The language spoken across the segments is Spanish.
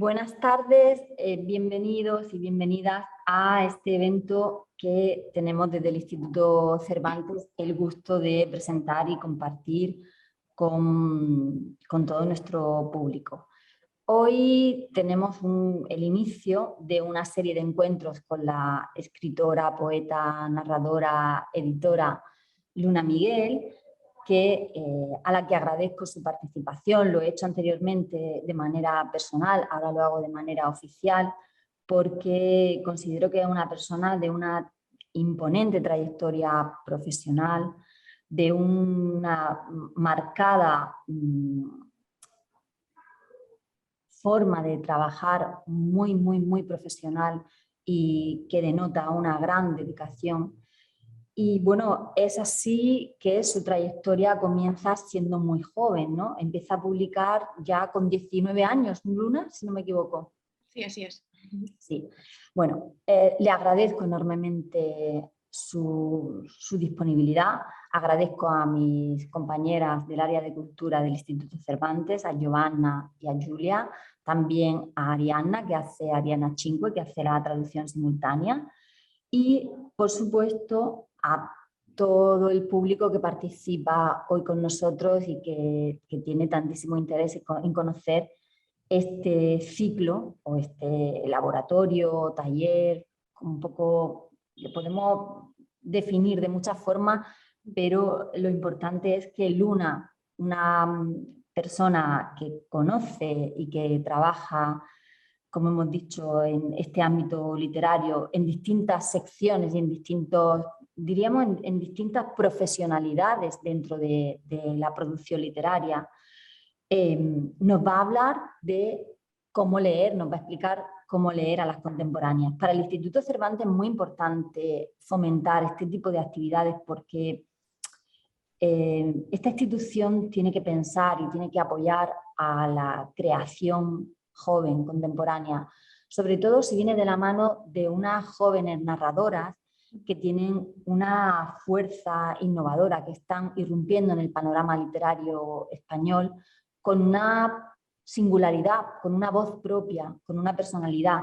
Buenas tardes, bienvenidos y bienvenidas a este evento que tenemos desde el Instituto Cervantes el gusto de presentar y compartir con todo nuestro público. Hoy tenemos el inicio de una serie de encuentros con la escritora, poeta, narradora, editora Luna Miguel, a la que agradezco su participación. Lo he hecho anteriormente de manera personal, ahora lo hago de manera oficial, porque considero que es una persona de una imponente trayectoria profesional, de una marcada forma de trabajar muy profesional y que denota una gran dedicación. Y bueno, es así que su trayectoria comienza siendo muy joven, ¿no? Empieza a publicar ya con 19 años, Luna, si no me equivoco. Sí, así es. Sí. Bueno, le agradezco enormemente su disponibilidad. Agradezco a mis compañeras del área de cultura del Instituto Cervantes, a Giovanna y a Julia, también a Arianna, Ariana Cinque, que hace la traducción simultánea, y por supuesto a todo el público que participa hoy con nosotros y que tiene tantísimo interés en conocer este ciclo o este laboratorio, taller, un poco lo podemos definir de muchas formas, pero lo importante es que Luna, una persona que conoce y que trabaja, como hemos dicho, en este ámbito literario, en distintas secciones y en distintos, diríamos, en distintas profesionalidades dentro de la producción literaria, nos va a hablar de cómo leer, nos va a explicar cómo leer a las contemporáneas. Para el Instituto Cervantes es muy importante fomentar este tipo de actividades porque esta institución tiene que pensar y tiene que apoyar a la creación joven, contemporánea, sobre todo si viene de la mano de unas jóvenes narradoras que tienen una fuerza innovadora, que están irrumpiendo en el panorama literario español con una singularidad, con una voz propia, con una personalidad.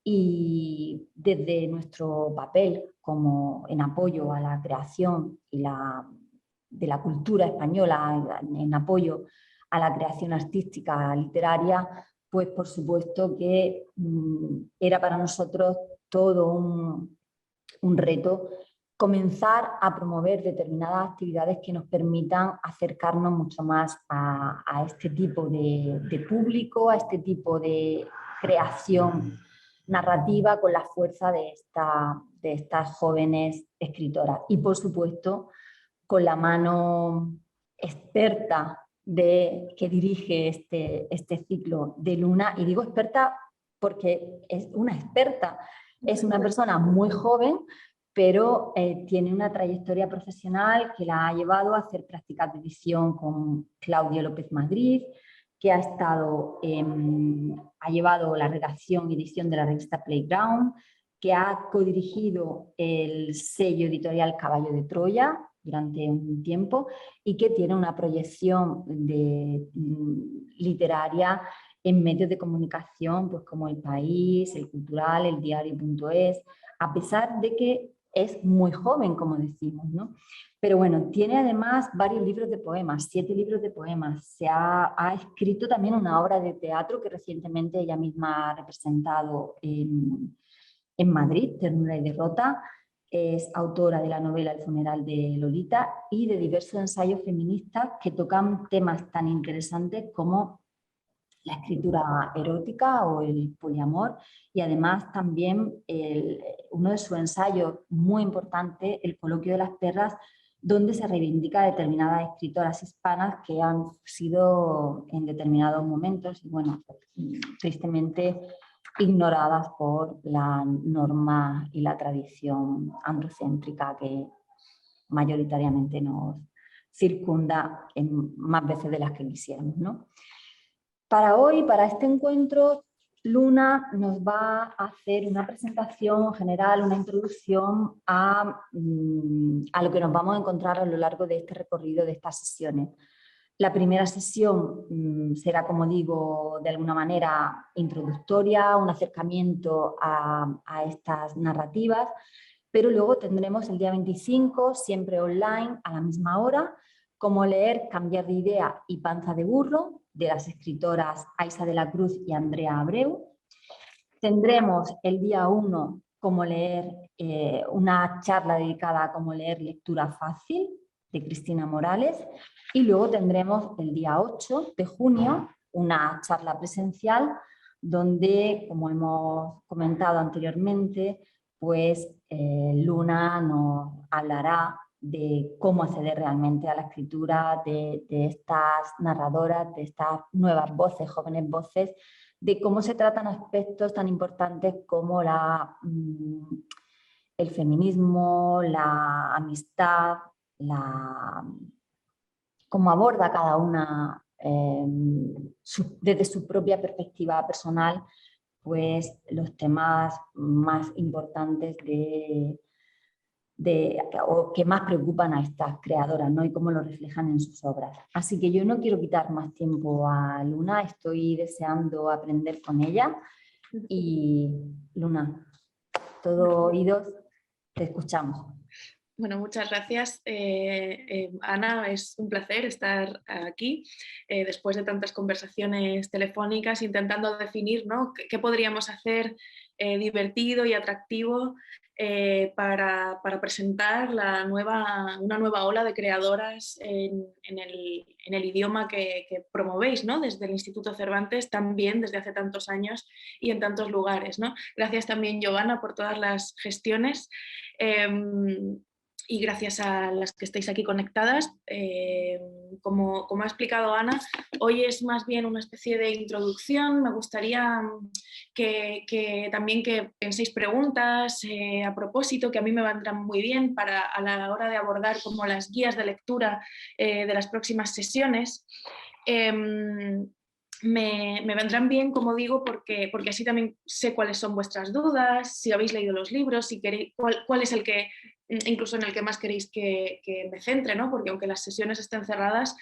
Y desde nuestro papel como en apoyo a la creación de la cultura española, en apoyo a la creación artística literaria, pues por supuesto que era para nosotros todo un reto comenzar a promover determinadas actividades que nos permitan acercarnos mucho más a este tipo de público, a este tipo de creación narrativa con la fuerza de estas jóvenes escritoras. Y por supuesto, con la mano experta que dirige este ciclo de Luna, y digo experta porque es una experta, es una persona muy joven, pero tiene una trayectoria profesional que la ha llevado a hacer prácticas de edición con Claudio López Madrid, que ha llevado la redacción y edición de la revista Playground, que ha codirigido el sello editorial Caballo de Troya durante un tiempo y que tiene una proyección literaria en medios de comunicación pues como El País, El Cultural, El Diario.es, a pesar de que es muy joven, como decimos, ¿no? Pero bueno, tiene además varios libros de poemas, 7 libros de poemas. Ha escrito también una obra de teatro que recientemente ella misma ha representado en Madrid, Ternura y Derrota. Es autora de la novela El funeral de Lolita y de diversos ensayos feministas que tocan temas tan interesantes como la escritura erótica o el poliamor, y además también uno de sus ensayos muy importante, El coloquio de las perras, donde se reivindica determinadas escritoras hispanas que han sido en determinados momentos, y bueno, tristemente ignoradas por la norma y la tradición androcéntrica que mayoritariamente nos circunda en más veces de las que quisiéramos, ¿no? Para hoy, para este encuentro, Luna nos va a hacer una presentación general, una introducción a lo que nos vamos a encontrar a lo largo de este recorrido de estas sesiones. La primera sesión será, como digo, de alguna manera introductoria, un acercamiento a estas narrativas, pero luego tendremos el día 25, siempre online, a la misma hora, cómo leer Cambiar de idea y Panza de burro, de las escritoras Aisa de la Cruz y Andrea Abreu. Tendremos el día 1 cómo leer, una charla dedicada a cómo leer lectura fácil, de Cristina Morales, y luego tendremos el día 8 de junio una charla presencial donde, como hemos comentado anteriormente, pues Luna nos hablará de cómo acceder realmente a la escritura de estas narradoras, de estas nuevas voces, jóvenes voces, de cómo se tratan aspectos tan importantes como el feminismo, la amistad, cómo aborda cada una desde su propia perspectiva personal, pues los temas más importantes o que más preocupan a estas creadoras, ¿no? Y cómo lo reflejan en sus obras. Así que yo no quiero quitar más tiempo a Luna, estoy deseando aprender con ella. Y Luna, todo oídos, te escuchamos. Bueno, muchas gracias, Ana. Es un placer estar aquí después de tantas conversaciones telefónicas intentando definir, ¿no?, qué podríamos hacer divertido y atractivo para presentar una nueva ola de creadoras en el idioma que promovéis, ¿no?, desde el Instituto Cervantes, también desde hace tantos años y en tantos lugares, ¿no? Gracias también, Giovanna, por todas las gestiones. Y gracias a las que estáis aquí conectadas. Como ha explicado Ana, hoy es más bien una especie de introducción. Me gustaría que también que penséis preguntas a propósito, que a mí me vendrán muy bien a la hora de abordar como las guías de lectura de las próximas sesiones. Me vendrán bien, como digo, porque así también sé cuáles son vuestras dudas, si habéis leído los libros, si queréis, cuál es el que, incluso en el que más queréis que me centre, ¿no? Porque aunque las sesiones estén cerradas,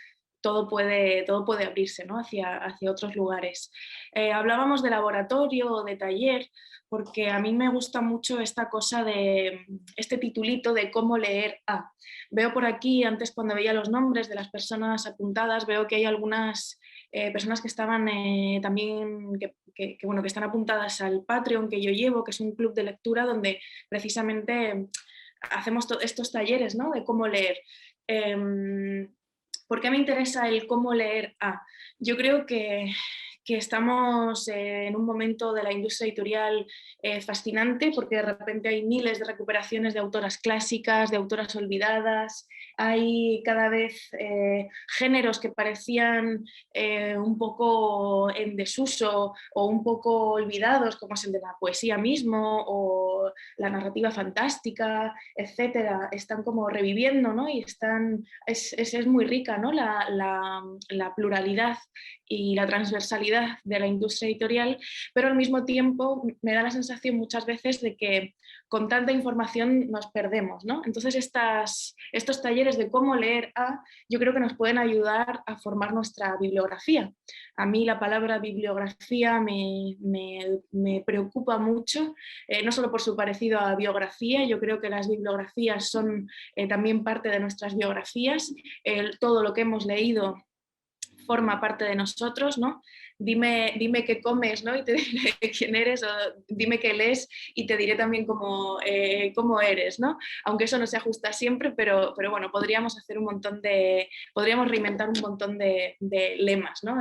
todo puede abrirse, ¿no?, hacia otros lugares. Hablábamos de laboratorio o de taller, porque a mí me gusta mucho esta cosa de este titulito de cómo leer a. Veo por aquí, antes cuando veía los nombres de las personas apuntadas, veo que hay algunas personas que estaban también, que están apuntadas al Patreon que yo llevo, que es un club de lectura donde precisamente hacemos estos talleres, ¿no?, de cómo leer. ¿Por qué me interesa el cómo leer a? Yo creo que estamos en un momento de la industria editorial fascinante, porque de repente hay miles de recuperaciones de autoras clásicas, de autoras olvidadas, hay cada vez géneros que parecían un poco en desuso o un poco olvidados, como es el de la poesía mismo o la narrativa fantástica, etcétera. Están como reviviendo, ¿no? Y es muy rica, ¿no?, la pluralidad y la transversalidad de la industria editorial, pero al mismo tiempo me da la sensación muchas veces de que con tanta información nos perdemos, ¿no? Entonces estos talleres de cómo leer a, yo creo que nos pueden ayudar a formar nuestra bibliografía. A mí la palabra bibliografía me preocupa mucho, no solo por su parecido a biografía. Yo creo que las bibliografías son también parte de nuestras biografías. Todo lo que hemos leído forma parte de nosotros, ¿no? Dime qué comes, ¿no?, y te diré quién eres, o dime qué lees y te diré también cómo eres, ¿no? Aunque eso no se ajusta siempre, pero bueno, podríamos reinventar un montón de lemas, ¿no?,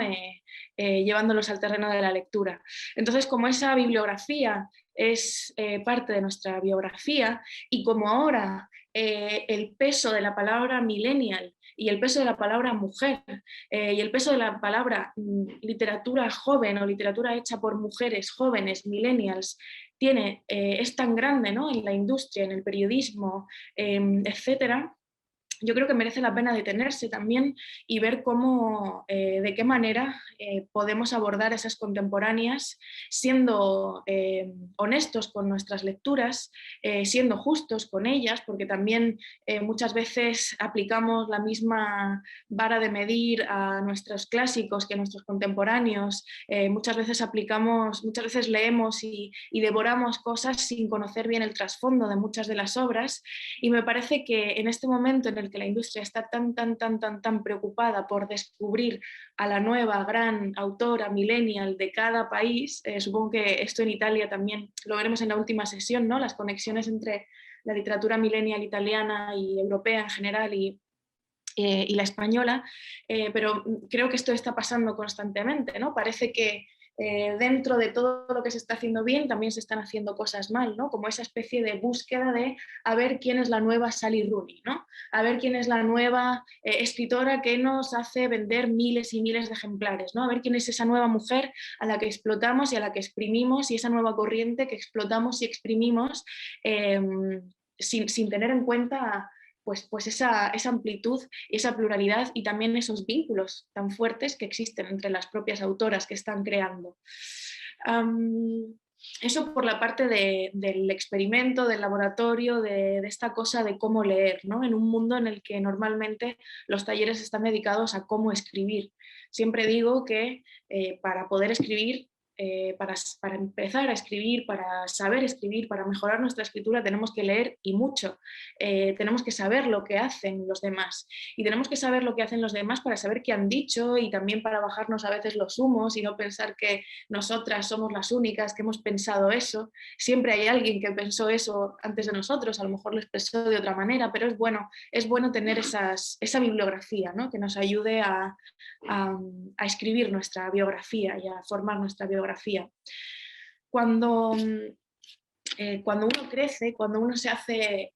llevándolos al terreno de la lectura. Entonces, como esa bibliografía es parte de nuestra biografía, y como ahora el peso de la palabra millennial y el peso de la palabra mujer y el peso de la palabra literatura joven o literatura hecha por mujeres jóvenes, millennials, es tan grande, ¿no?, en la industria, en el periodismo, etcétera, yo creo que merece la pena detenerse también y ver cómo, de qué manera podemos abordar esas contemporáneas siendo honestos con nuestras lecturas, siendo justos con ellas, porque también muchas veces aplicamos la misma vara de medir a nuestros clásicos que a nuestros contemporáneos, muchas veces leemos y devoramos cosas sin conocer bien el trasfondo de muchas de las obras, y me parece que en este momento en el que la industria está tan preocupada por descubrir a la nueva gran autora millennial de cada país, supongo que esto en Italia también lo veremos en la última sesión, ¿no? Las conexiones entre la literatura millennial italiana y europea en general y la española, pero creo que esto está pasando constantemente, ¿no? Parece que dentro de todo lo que se está haciendo bien también se están haciendo cosas mal, ¿no? Como esa especie de búsqueda de a ver quién es la nueva Sally Rooney, ¿no? A ver quién es la nueva escritora que nos hace vender miles y miles de ejemplares, ¿no? A ver quién es esa nueva mujer a la que explotamos y a la que exprimimos, y esa nueva corriente que explotamos y exprimimos sin tener en cuenta pues esa amplitud y esa pluralidad y también esos vínculos tan fuertes que existen entre las propias autoras que están creando. Eso por la parte del experimento, del laboratorio, de esta cosa de cómo leer, ¿no? En un mundo en el que normalmente los talleres están dedicados a cómo escribir. Siempre digo que para poder escribir, para empezar a escribir, para saber escribir, para mejorar nuestra escritura, tenemos que leer y mucho. Tenemos que saber lo que hacen los demás, y tenemos que saber lo que hacen los demás para saber qué han dicho, y también para bajarnos a veces los humos y no pensar que nosotras somos las únicas que hemos pensado eso. Siempre hay alguien que pensó eso antes de nosotros, a lo mejor lo expresó de otra manera, pero es bueno tener esa bibliografía, ¿no? Que nos ayude a escribir nuestra biografía y a formar nuestra biografía. Cuando uno crece, cuando uno se hace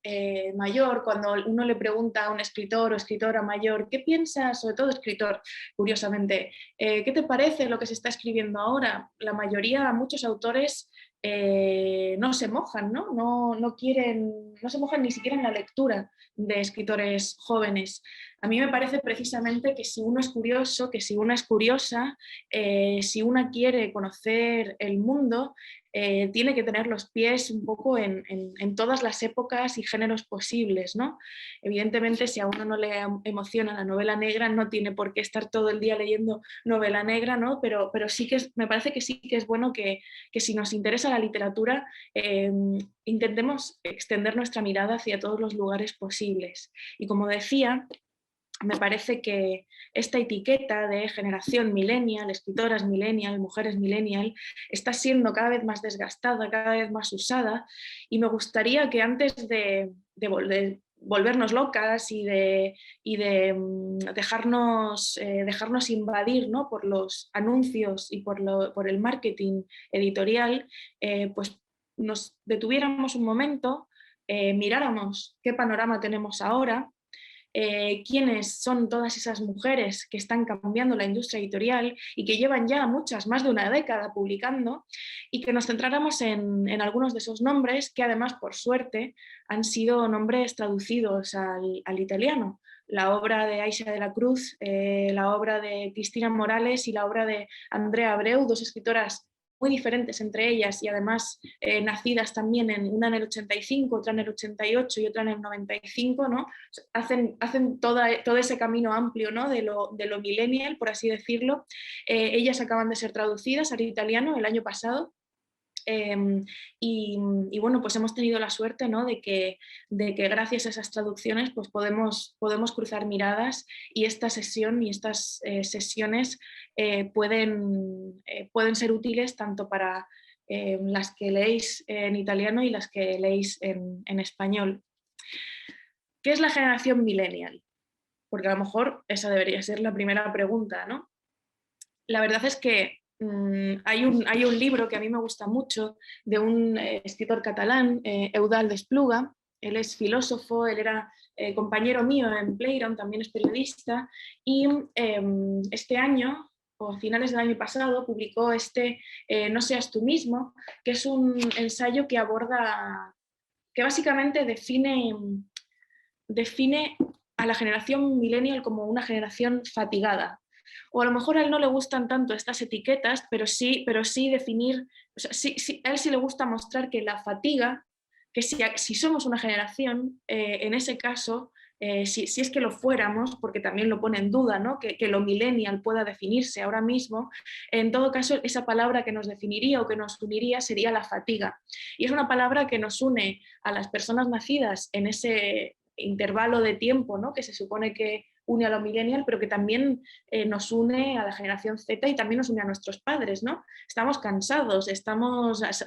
mayor, cuando uno le pregunta a un escritor o escritora mayor, ¿qué piensas? Sobre todo escritor, curiosamente, ¿qué te parece lo que se está escribiendo ahora? La mayoría, muchos autores no se mojan, ¿no? No quieren, no se mojan ni siquiera en la lectura de escritores jóvenes. A mí me parece precisamente que si uno es curioso, que si una es curiosa, si una quiere conocer el mundo, tiene que tener los pies un poco en todas las épocas y géneros posibles, ¿no? Evidentemente, si a uno no le emociona la novela negra, no tiene por qué estar todo el día leyendo novela negra, ¿no? Pero sí que me parece que sí que es bueno que si nos interesa la literatura, intentemos extender nuestra mirada hacia todos los lugares posibles. Y como decía, me parece que esta etiqueta de generación millennial, escritoras millennial, mujeres millennial, está siendo cada vez más desgastada, cada vez más usada, y me gustaría que antes de volvernos locas y de dejarnos invadir, ¿no? Por los anuncios y por el marketing editorial, pues nos detuviéramos un momento, miráramos qué panorama tenemos ahora, quiénes son todas esas mujeres que están cambiando la industria editorial y que llevan ya más de una década publicando, y que nos centráramos en algunos de esos nombres que además, por suerte, han sido nombres traducidos al italiano. La obra de Aisha de la Cruz, la obra de Cristina Morales y la obra de Andrea Abreu, dos escritoras muy diferentes entre ellas y además nacidas también, una en el 85, otra en el 88 y otra en el 95, ¿no? Hacen todo ese camino amplio, ¿no? de lo millennial, por así decirlo. Ellas acaban de ser traducidas al italiano el año pasado. Y bueno, pues hemos tenido la suerte, ¿no? de que gracias a esas traducciones pues podemos cruzar miradas, y esta sesión y estas sesiones pueden ser útiles tanto para las que leéis en italiano y las que leéis en español. ¿Qué es la generación millennial? Porque a lo mejor esa debería ser la primera pregunta, ¿no? La verdad es que hay un libro que a mí me gusta mucho de un escritor catalán, Eudald Espluga. Él es filósofo, él era compañero mío en Playground, también es periodista, y este año, o a finales del año pasado, publicó No seas tú mismo, que es un ensayo que básicamente define a la generación millennial como una generación fatigada. O a lo mejor a él no le gustan tanto estas etiquetas, pero sí definir, o sea, a él sí le gusta mostrar que la fatiga, que si somos una generación, en ese caso, si es que lo fuéramos, porque también lo pone en duda, ¿no? que lo millennial pueda definirse ahora mismo, en todo caso esa palabra que nos definiría o que nos uniría sería la fatiga. Y es una palabra que nos une a las personas nacidas en ese intervalo de tiempo, ¿no? que se supone que une a los millennials, pero que también nos une a la generación Z y también nos une a nuestros padres, ¿no? Estamos cansados,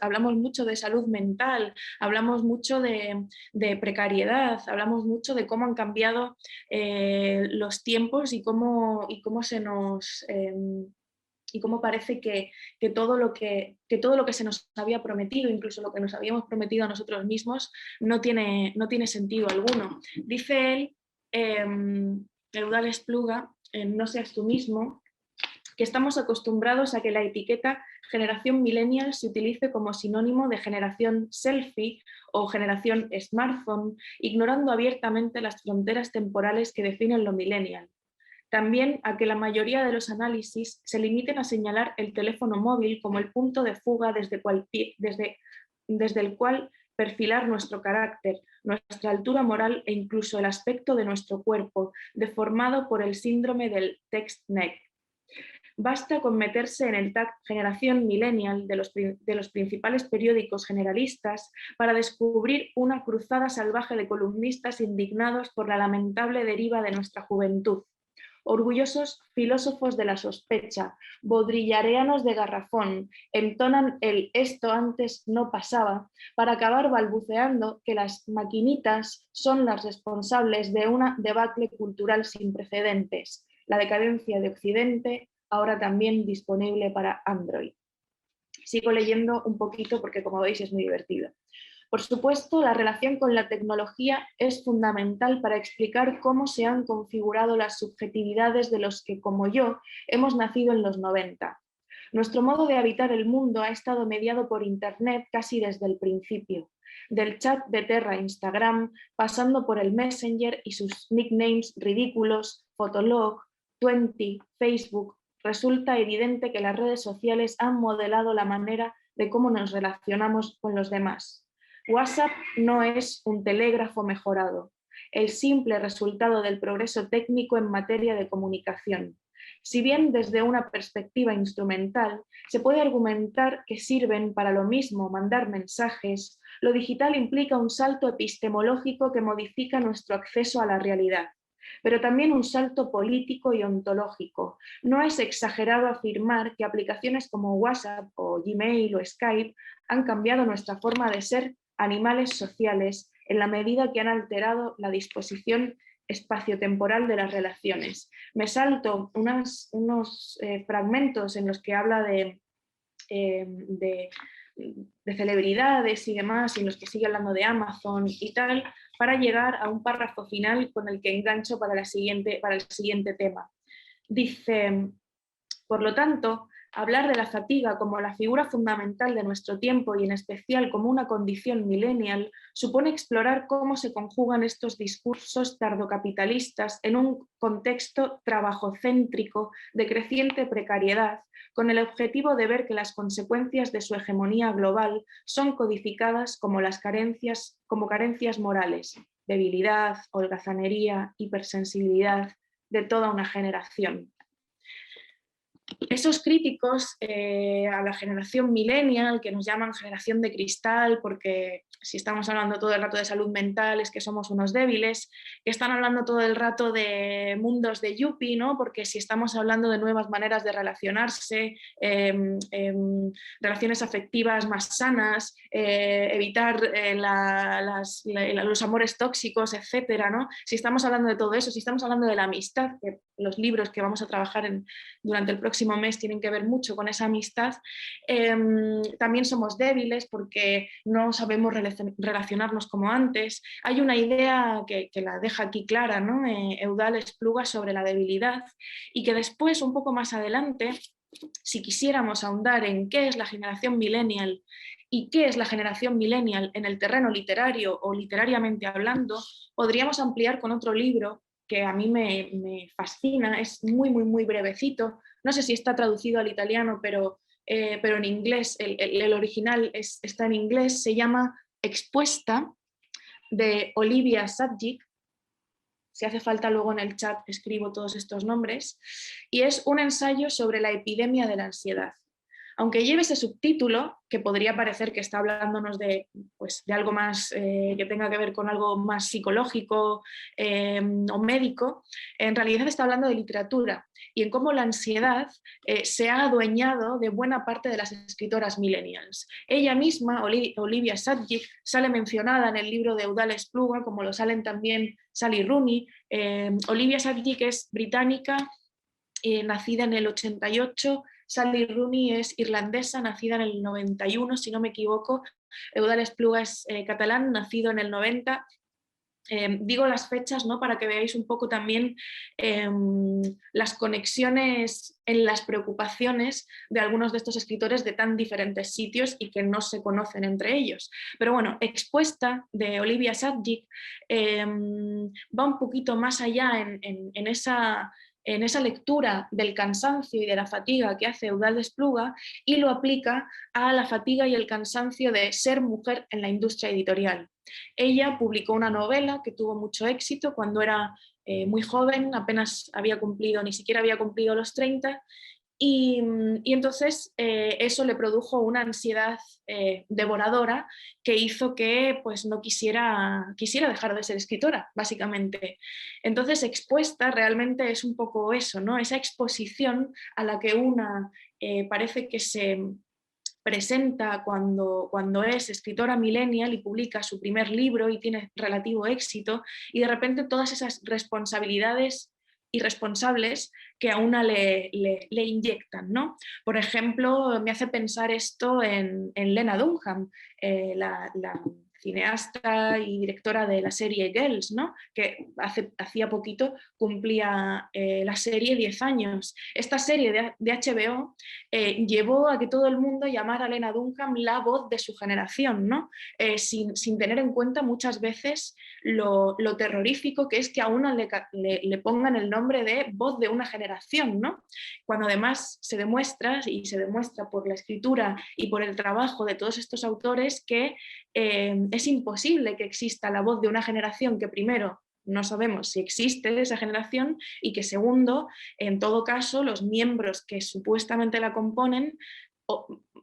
hablamos mucho de salud mental, hablamos mucho de precariedad, hablamos mucho de cómo han cambiado los tiempos y cómo se nos... y cómo parece que todo lo que se nos había prometido, incluso lo que nos habíamos prometido a nosotros mismos, no tiene sentido alguno. Dice él, Eudald Espluga, en No seas tú mismo, que estamos acostumbrados a que la etiqueta generación millennial se utilice como sinónimo de generación selfie o generación smartphone, ignorando abiertamente las fronteras temporales que definen lo millennial. También a que la mayoría de los análisis se limiten a señalar el teléfono móvil como el punto de fuga desde el cual perfilar nuestro carácter, nuestra altura moral e incluso el aspecto de nuestro cuerpo, deformado por el síndrome del text neck. Basta con meterse en el tag generación millennial de los principales periódicos generalistas para descubrir una cruzada salvaje de columnistas indignados por la lamentable deriva de nuestra juventud. Orgullosos filósofos de la sospecha, bodrillareanos de garrafón, entonan el esto antes no pasaba para acabar balbuceando que las maquinitas son las responsables de una debacle cultural sin precedentes, la decadencia de Occidente, ahora también disponible para Android. Sigo leyendo un poquito porque, como veis, es muy divertido. Por supuesto, la relación con la tecnología es fundamental para explicar cómo se han configurado las subjetividades de los que, como yo, hemos nacido en los 90. Nuestro modo de habitar el mundo ha estado mediado por Internet casi desde el principio. Del chat de Terra Instagram, pasando por el Messenger y sus nicknames ridículos, Fotolog, 20, Facebook, resulta evidente que las redes sociales han modelado la manera de cómo nos relacionamos con los demás. WhatsApp no es un telégrafo mejorado, el simple resultado del progreso técnico en materia de comunicación. Si bien desde una perspectiva instrumental se puede argumentar que sirven para lo mismo mandar mensajes, lo digital implica un salto epistemológico que modifica nuestro acceso a la realidad, pero también un salto político y ontológico. No es exagerado afirmar que aplicaciones como WhatsApp o Gmail o Skype han cambiado nuestra forma de ser animales sociales en la medida que han alterado la disposición espaciotemporal de las relaciones. Me salto unos fragmentos en los que habla de celebridades y demás, y en los que sigue hablando de Amazon y tal, para llegar a un párrafo final con el que engancho para el siguiente tema. Dice, por lo tanto, hablar de la fatiga como la figura fundamental de nuestro tiempo y en especial como una condición millennial supone explorar cómo se conjugan estos discursos tardocapitalistas en un contexto trabajocéntrico de creciente precariedad, con el objetivo de ver que las consecuencias de su hegemonía global son codificadas como carencias morales, debilidad, holgazanería, hipersensibilidad de toda una generación. Esos críticos a la generación millennial, que nos llaman generación de cristal, porque si estamos hablando todo el rato de salud mental es que somos unos débiles, que están hablando todo el rato de mundos de yuppie, ¿no? Porque si estamos hablando de nuevas maneras de relacionarse, relaciones afectivas más sanas, evitar los amores tóxicos, etcétera, ¿no? Si estamos hablando de todo eso, si estamos hablando de la amistad, que los libros que vamos a trabajar durante el próximo mes tienen que ver mucho con esa amistad, también somos débiles porque no sabemos relacionarnos como antes. Hay una idea que la deja aquí clara, ¿no? Eudald Espluga sobre la debilidad, y que después, un poco más adelante, si quisiéramos ahondar en qué es la generación millennial y qué es la generación millennial en el terreno literario o literariamente hablando, podríamos ampliar con otro libro que a mí me fascina, es muy, muy, muy brevecito. No sé si está traducido al italiano, pero en inglés, el original está en inglés, se llama Expuesta, de Olivia Sadjic. Si hace falta luego en el chat escribo todos estos nombres, y es un ensayo sobre la epidemia de la ansiedad. Aunque lleve ese subtítulo, que podría parecer que está hablándonos de, pues, de algo más que tenga que ver con algo más psicológico o médico, en realidad está hablando de literatura y en cómo la ansiedad se ha adueñado de buena parte de las escritoras millennials. Ella misma, Olivia Sadjic, sale mencionada en el libro de Eudald Espluga, como lo salen también Sally Rooney. Olivia Sadjic es británica, nacida en el 88, Sally Rooney es irlandesa, nacida en el 91, si no me equivoco. Eudald Espluga es catalán, nacido en el 90. Digo las fechas, ¿no?, para que veáis un poco también las conexiones en las preocupaciones de algunos de estos escritores de tan diferentes sitios y que no se conocen entre ellos. Pero bueno, Expuesta, de Olivia Sadjic, va un poquito más allá en esa lectura del cansancio y de la fatiga que hace Eudald Espluga, y lo aplica a la fatiga y el cansancio de ser mujer en la industria editorial. Ella publicó una novela que tuvo mucho éxito cuando era muy joven, apenas había cumplido, ni siquiera había cumplido los 30, y entonces eso le produjo una ansiedad devoradora que hizo que pues, no quisiera dejar de ser escritora, básicamente. Entonces, Expuesta realmente es un poco eso, ¿no? Esa exposición a la que una parece que se presenta cuando es escritora millennial y publica su primer libro y tiene relativo éxito, y de repente todas esas responsabilidades irresponsables que a una le inyectan, ¿no? Por ejemplo, me hace pensar esto en Lena Dunham, la cineasta y directora de la serie Girls, ¿no?, que hacía poquito cumplía la serie 10 años. Esta serie de HBO llevó a que todo el mundo llamara a Lena Dunham la voz de su generación, ¿no? Sin tener en cuenta muchas veces lo terrorífico que es que a una le pongan el nombre de voz de una generación, ¿no? Cuando además se demuestra por la escritura y por el trabajo de todos estos autores que es imposible que exista la voz de una generación que, primero, no sabemos si existe esa generación, y que, segundo, en todo caso, los miembros que supuestamente la componen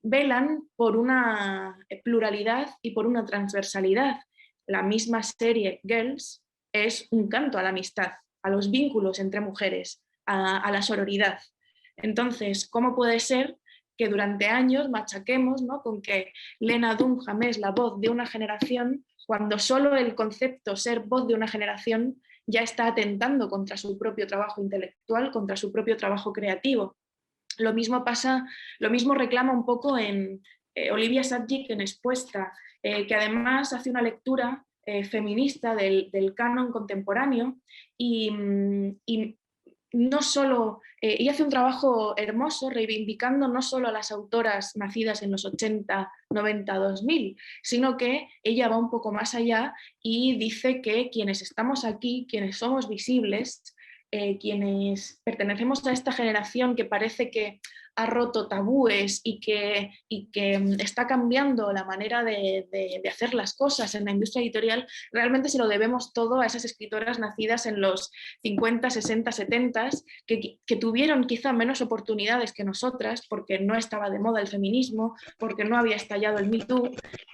velan por una pluralidad y por una transversalidad. La misma serie Girls es un canto a la amistad, a los vínculos entre mujeres, a la sororidad. Entonces, ¿cómo puede ser que durante años machaquemos, ¿no?, con que Lena Dunham es la voz de una generación, cuando solo el concepto ser voz de una generación ya está atentando contra su propio trabajo intelectual, contra su propio trabajo creativo? Lo mismo reclama un poco en Olivia Sadjic en Expuesta, que además hace una lectura feminista del canon contemporáneo y no solo, ella hace un trabajo hermoso reivindicando no solo a las autoras nacidas en los 80, 90, 2000, sino que ella va un poco más allá y dice que quienes estamos aquí, quienes somos visibles, quienes pertenecemos a esta generación que parece que ha roto tabúes y que está cambiando la manera de hacer las cosas en la industria editorial, realmente se lo debemos todo a esas escritoras nacidas en los 50, 60, 70, que tuvieron quizá menos oportunidades que nosotras, porque no estaba de moda el feminismo, porque no había estallado el Me Too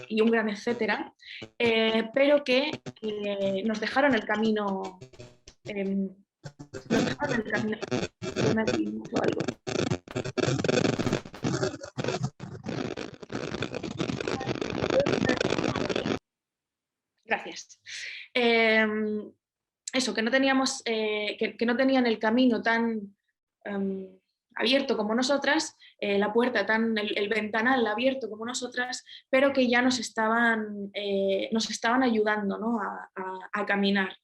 y un gran etcétera, pero que nos dejaron el camino. Nos dejaron el camino. Me ha dicho algo. Gracias. Eso, que no teníamos, que no tenían el camino tan abierto como nosotras, la puerta el ventanal abierto como nosotras, pero que ya nos estaban ayudando, ¿no?, a caminar.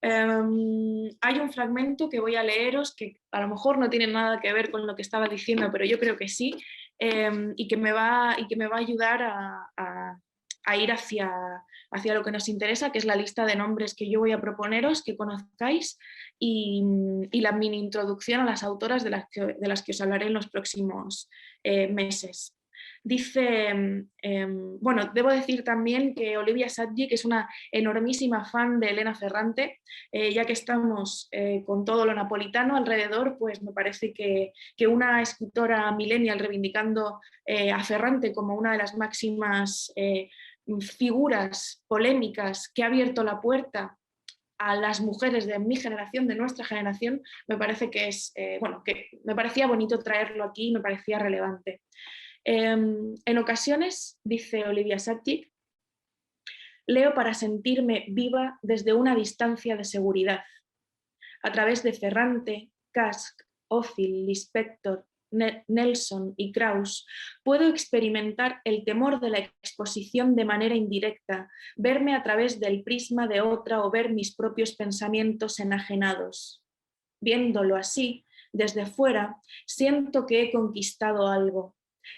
Hay un fragmento que voy a leeros que a lo mejor no tiene nada que ver con lo que estaba diciendo, pero yo creo que sí, y que me va a ayudar a ir hacia lo que nos interesa, que es la lista de nombres que yo voy a proponeros, que conozcáis, y la mini introducción a las autoras de las que os hablaré en los próximos meses. Dice, bueno, debo decir también que Olivia Sadjic es una enormísima fan de Elena Ferrante, ya que estamos con todo lo napolitano alrededor, pues me parece que una escritora millennial reivindicando a Ferrante como una de las máximas figuras polémicas que ha abierto la puerta a las mujeres de mi generación, de nuestra generación, me parece que es, bueno, que me parecía bonito traerlo aquí, me parecía relevante. En ocasiones, dice Olivia Sadjic, leo para sentirme viva desde una distancia de seguridad. A través de Ferrante, Kask, Ophil, Lispector, Nelson y Krauss, puedo experimentar el temor de la exposición de manera indirecta, verme a través del prisma de otra o ver mis propios pensamientos enajenados. Viéndolo así, desde fuera, siento que he conquistado algo.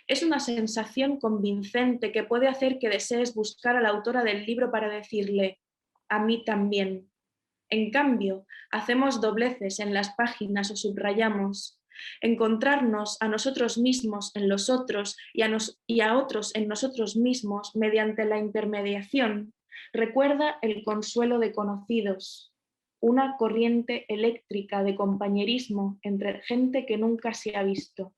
Es una sensación convincente que puede hacer que desees buscar a la autora del libro para decirle, a mí también. En cambio, hacemos dobleces en las páginas o subrayamos. Encontrarnos a nosotros mismos en los otros y a otros en nosotros mismos mediante la intermediación recuerda el consuelo de conocidos, una corriente eléctrica de compañerismo entre gente que nunca se ha visto.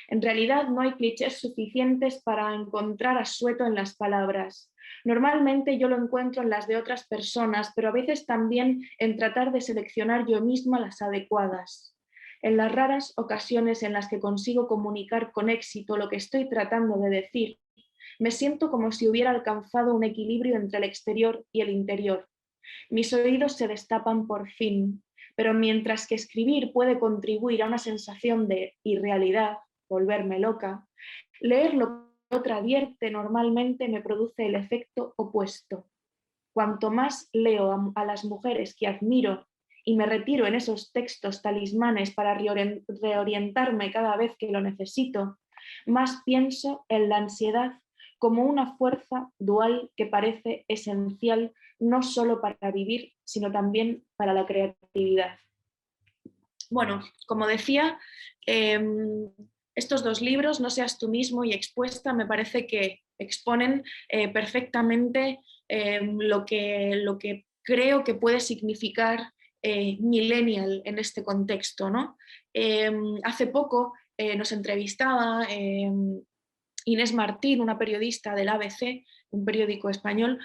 En realidad no hay clichés suficientes para encontrar asueto en las palabras. Normalmente yo lo encuentro en las de otras personas, pero a veces también en tratar de seleccionar yo misma las adecuadas. En las raras ocasiones en las que consigo comunicar con éxito lo que estoy tratando de decir, me siento como si hubiera alcanzado un equilibrio entre el exterior y el interior. Mis oídos se destapan por fin, pero mientras que escribir puede contribuir a una sensación de irrealidad, volverme loca, leer lo que otra advierte normalmente me produce el efecto opuesto. Cuanto más leo a las mujeres que admiro y me retiro en esos textos talismanes para reorientarme cada vez que lo necesito, más pienso en la ansiedad como una fuerza dual que parece esencial no solo para vivir, sino también para la creatividad. Bueno, como decía, estos dos libros, No seas tú mismo y Expuesta, me parece que exponen perfectamente lo que creo que puede significar millennial en este contexto, ¿no? Hace poco nos entrevistaba Inés Martín, una periodista del ABC, un periódico español,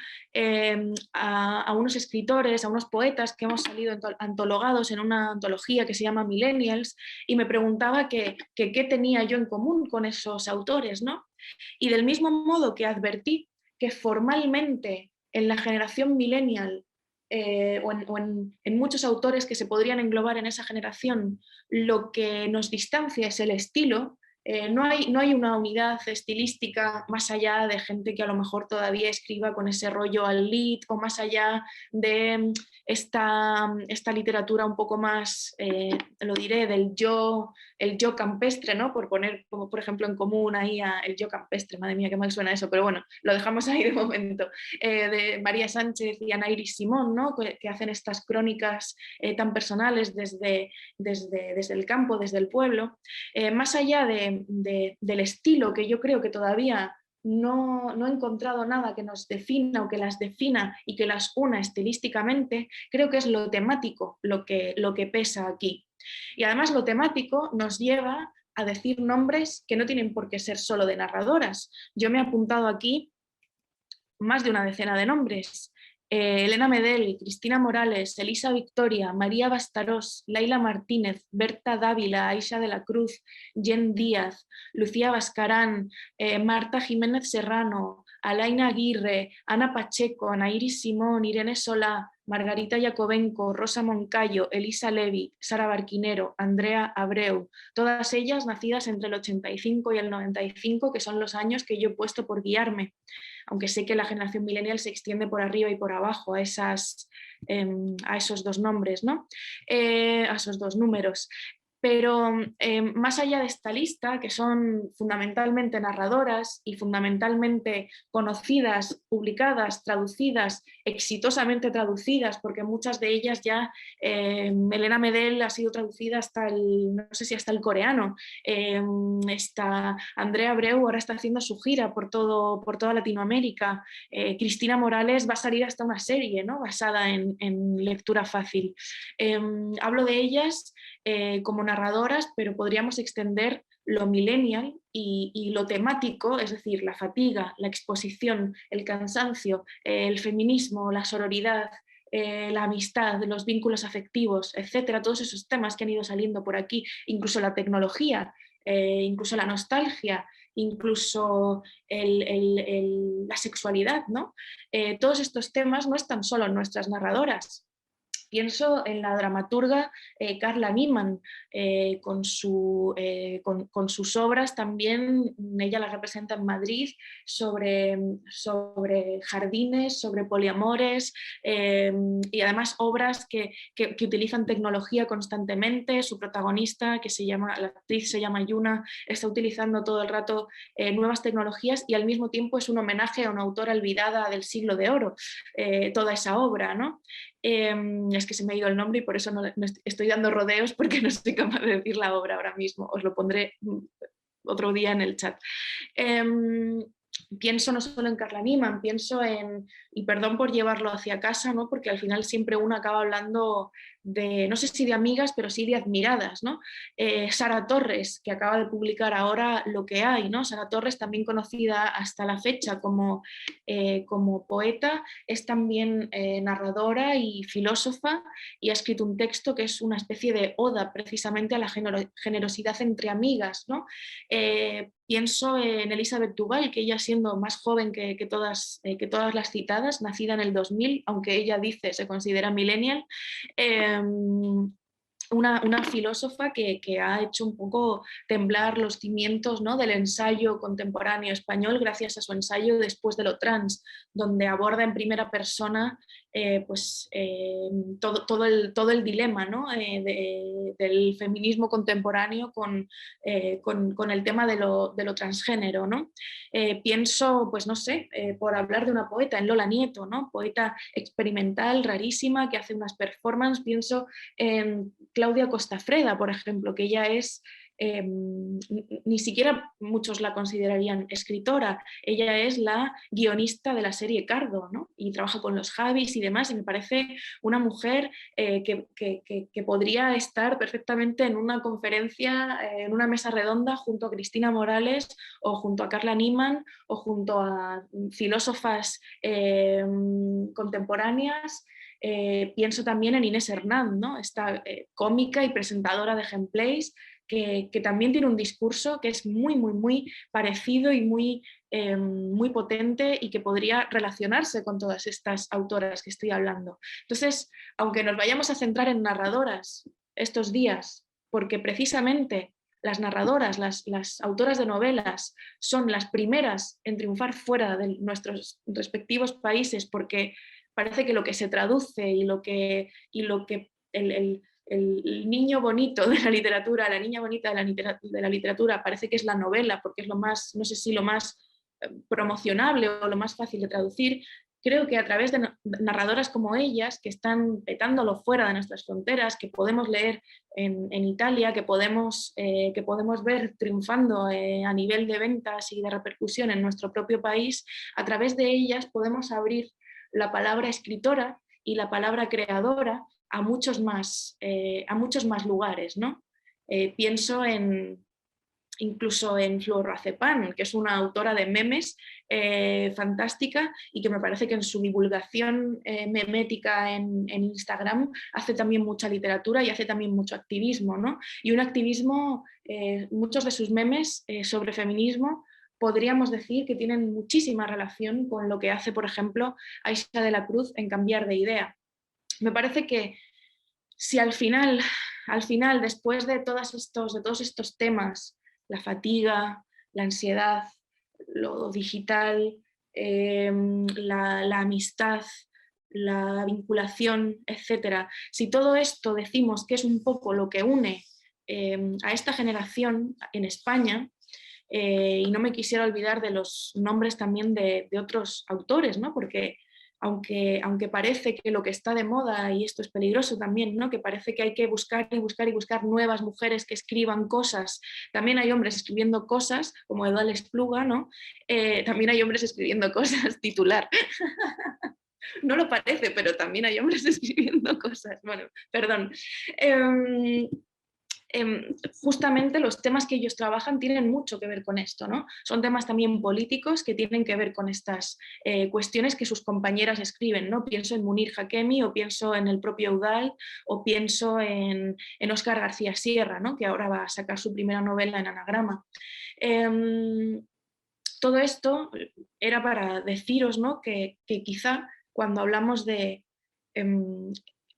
a unos escritores, a unos poetas que hemos salido antologados en una antología que se llama Millennials, y me preguntaba qué tenía yo en común con esos autores, ¿no? Y del mismo modo que advertí que formalmente en la generación millennial o en muchos autores que se podrían englobar en esa generación, lo que nos distancia es el estilo. No hay una unidad estilística más allá de gente que a lo mejor todavía escriba con ese rollo al lit, o más allá de esta literatura un poco más, lo diré, el yo campestre, ¿no? Por poner como por ejemplo en común ahí el yo campestre, madre mía, qué mal suena eso, pero bueno, lo dejamos ahí de momento, de María Sánchez y Ana Iris Simón, ¿no? que hacen estas crónicas tan personales desde el campo, desde el pueblo. Más allá del estilo, que yo creo que todavía no he encontrado nada que nos defina o que las defina y que las una estilísticamente, creo que es lo temático lo que pesa aquí. Y además lo temático nos lleva a decir nombres que no tienen por qué ser solo de narradoras. Yo me he apuntado aquí más de una decena de nombres. Elena Medel, Cristina Morales, Elisa Victoria, María Bastarós, Laila Martínez, Berta Dávila, Aisha de la Cruz, Jen Díaz, Lucía Bascarán, Marta Jiménez Serrano, Alaina Aguirre, Ana Pacheco, Ana Iris Simón, Irene Solá, Margarita Yacobenco, Rosa Moncayo, Elisa Levi, Sara Barquinero, Andrea Abreu, todas ellas nacidas entre el 85 y el 95, que son los años que yo he puesto por guiarme, aunque sé que la generación millennial se extiende por arriba y por abajo a esos dos nombres, ¿no? A esos dos números. Pero más allá de esta lista, que son fundamentalmente narradoras y fundamentalmente conocidas, publicadas, traducidas, exitosamente traducidas, porque muchas de ellas ya, Elena Medel ha sido traducida hasta no sé si hasta el coreano, Andrea Abreu ahora está haciendo su gira por toda Latinoamérica, Cristina Morales va a salir hasta una serie, ¿no?, basada en lectura fácil. Hablo de ellas como narradoras, pero podríamos extender lo millennial y lo temático, es decir, la fatiga, la exposición, el cansancio, el feminismo, la sororidad, la amistad, los vínculos afectivos, etcétera, todos esos temas que han ido saliendo por aquí, incluso la tecnología, incluso la nostalgia, incluso la sexualidad, ¿no? Todos estos temas no están solo en nuestras narradoras. Pienso en la dramaturga Carla Niemann, con sus obras también, ella las representa en Madrid, sobre jardines, sobre poliamores, y además obras que utilizan tecnología constantemente. Su protagonista, la actriz se llama Yuna, está utilizando todo el rato nuevas tecnologías y al mismo tiempo es un homenaje a una autora olvidada del siglo de oro, toda esa obra, ¿no? Es que se me ha ido el nombre y por eso no estoy dando rodeos porque no soy capaz de decir la obra ahora mismo, os lo pondré otro día en el chat. Pienso no solo en Carla Niemann, pienso y perdón por llevarlo hacia casa, ¿no?, porque al final siempre uno acaba hablando de, no sé si de amigas, pero sí de admiradas, ¿no? Sara Torres, que acaba de publicar ahora Lo que hay, ¿no? Sara Torres, también conocida hasta la fecha como poeta, es también narradora y filósofa, y ha escrito un texto que es una especie de oda precisamente a la generosidad entre amigas, ¿no? Pienso en Elizabeth Duval, que ella, siendo más joven que todas las citadas, nacida en el 2000, aunque ella dice se considera millennial, una filósofa que ha hecho un poco temblar los cimientos, ¿no?, del ensayo contemporáneo español gracias a su ensayo Después de lo trans, donde aborda en primera persona todo el dilema, ¿no?, del feminismo contemporáneo con el tema de lo transgénero, ¿no? Pienso, pues no sé, por hablar de una poeta, en Lola Nieto, ¿no?, poeta experimental, rarísima, que hace unas performances. Pienso en Claudia Costafreda, por ejemplo, que ella es, ni siquiera muchos la considerarían escritora, ella es la guionista de la serie Cardo, ¿no?, y trabaja con los Javis y demás, y me parece una mujer que podría estar perfectamente en una conferencia, en una mesa redonda junto a Cristina Morales o junto a Carla Niemann o junto a filósofas contemporáneas. Pienso también en Inés Hernán, ¿no?, esta cómica y presentadora de Gameplays, que también tiene un discurso que es muy, muy, muy parecido y muy potente, y que podría relacionarse con todas estas autoras que estoy hablando. Entonces, aunque nos vayamos a centrar en narradoras estos días, porque precisamente las narradoras, las autoras de novelas, son las primeras en triunfar fuera de nuestros respectivos países, porque parece que lo que se traduce y lo que el niño bonito de la literatura, la niña bonita de la literatura, parece que es la novela, porque es lo más, no sé si lo más promocionable o lo más fácil de traducir. Creo que a través de narradoras como ellas, que están petándolo fuera de nuestras fronteras, que podemos leer en Italia, que podemos ver triunfando a nivel de ventas y de repercusión en nuestro propio país, a través de ellas podemos abrir la palabra escritora y la palabra creadora a muchos más lugares, ¿no? Pienso incluso en Flor Razepán, que es una autora de memes fantástica, y que me parece que en su divulgación memética en Instagram hace también mucha literatura y hace también mucho activismo, ¿no? Y un activismo, muchos de sus memes sobre feminismo podríamos decir que tienen muchísima relación con lo que hace, por ejemplo, Aisha de la Cruz en Cambiar de Idea. Me parece que si al final, después de todos estos temas, la fatiga, la ansiedad, lo digital, la amistad, la vinculación, etcétera, si todo esto decimos que es un poco lo que une a esta generación en España, y no me quisiera olvidar de los nombres también de otros autores, ¿no? Porque aunque parece que lo que está de moda, y esto es peligroso también, ¿no? Que parece que hay que buscar y buscar y buscar nuevas mujeres que escriban cosas, también hay hombres escribiendo cosas, como Eudald Espluga, ¿no? También hay hombres escribiendo cosas, titular. No lo parece, pero también hay hombres escribiendo cosas. Bueno, perdón. Justamente los temas que ellos trabajan tienen mucho que ver con esto, ¿no? Son temas también políticos que tienen que ver con estas cuestiones que sus compañeras escriben, ¿no? Pienso en Munir Hakemi, o pienso en el propio Eudald, o pienso en Óscar García Sierra, ¿no? Que ahora va a sacar su primera novela en Anagrama. Todo esto era para deciros, ¿no? que quizá cuando hablamos de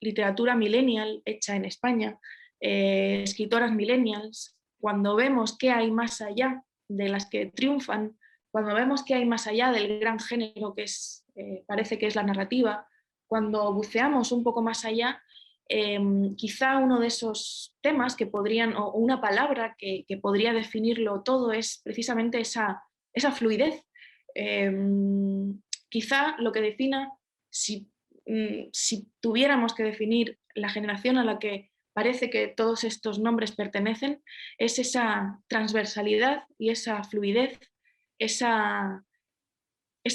literatura millennial hecha en España, escritoras millennials, cuando vemos qué hay más allá de las que triunfan, cuando vemos qué hay más allá del gran género que es, parece que es la narrativa, cuando buceamos un poco más allá, quizá uno de esos temas que podrían, o una palabra que podría definirlo todo, es precisamente esa fluidez. Quizá lo que defina, si tuviéramos que definir la generación a la que parece que todos estos nombres pertenecen, es esa transversalidad y esa fluidez, esa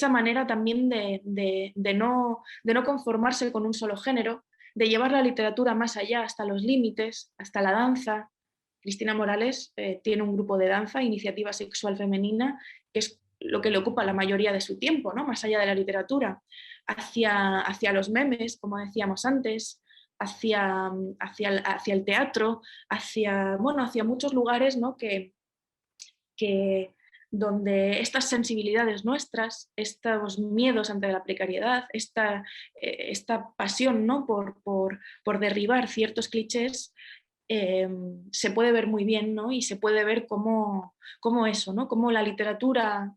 manera también de no conformarse con un solo género, de llevar la literatura más allá, hasta los límites, hasta la danza. Cristina Morales tiene un grupo de danza, Iniciativa Sexual Femenina, que es lo que le ocupa la mayoría de su tiempo, ¿no? Más allá de la literatura, hacia los memes, como decíamos antes, hacia el teatro, hacia muchos lugares, ¿no? que donde estas sensibilidades nuestras, estos miedos ante la precariedad, esta pasión, ¿no? por derribar ciertos clichés, se puede ver muy bien, ¿no? Y se puede ver cómo eso, ¿no? Cómo la literatura,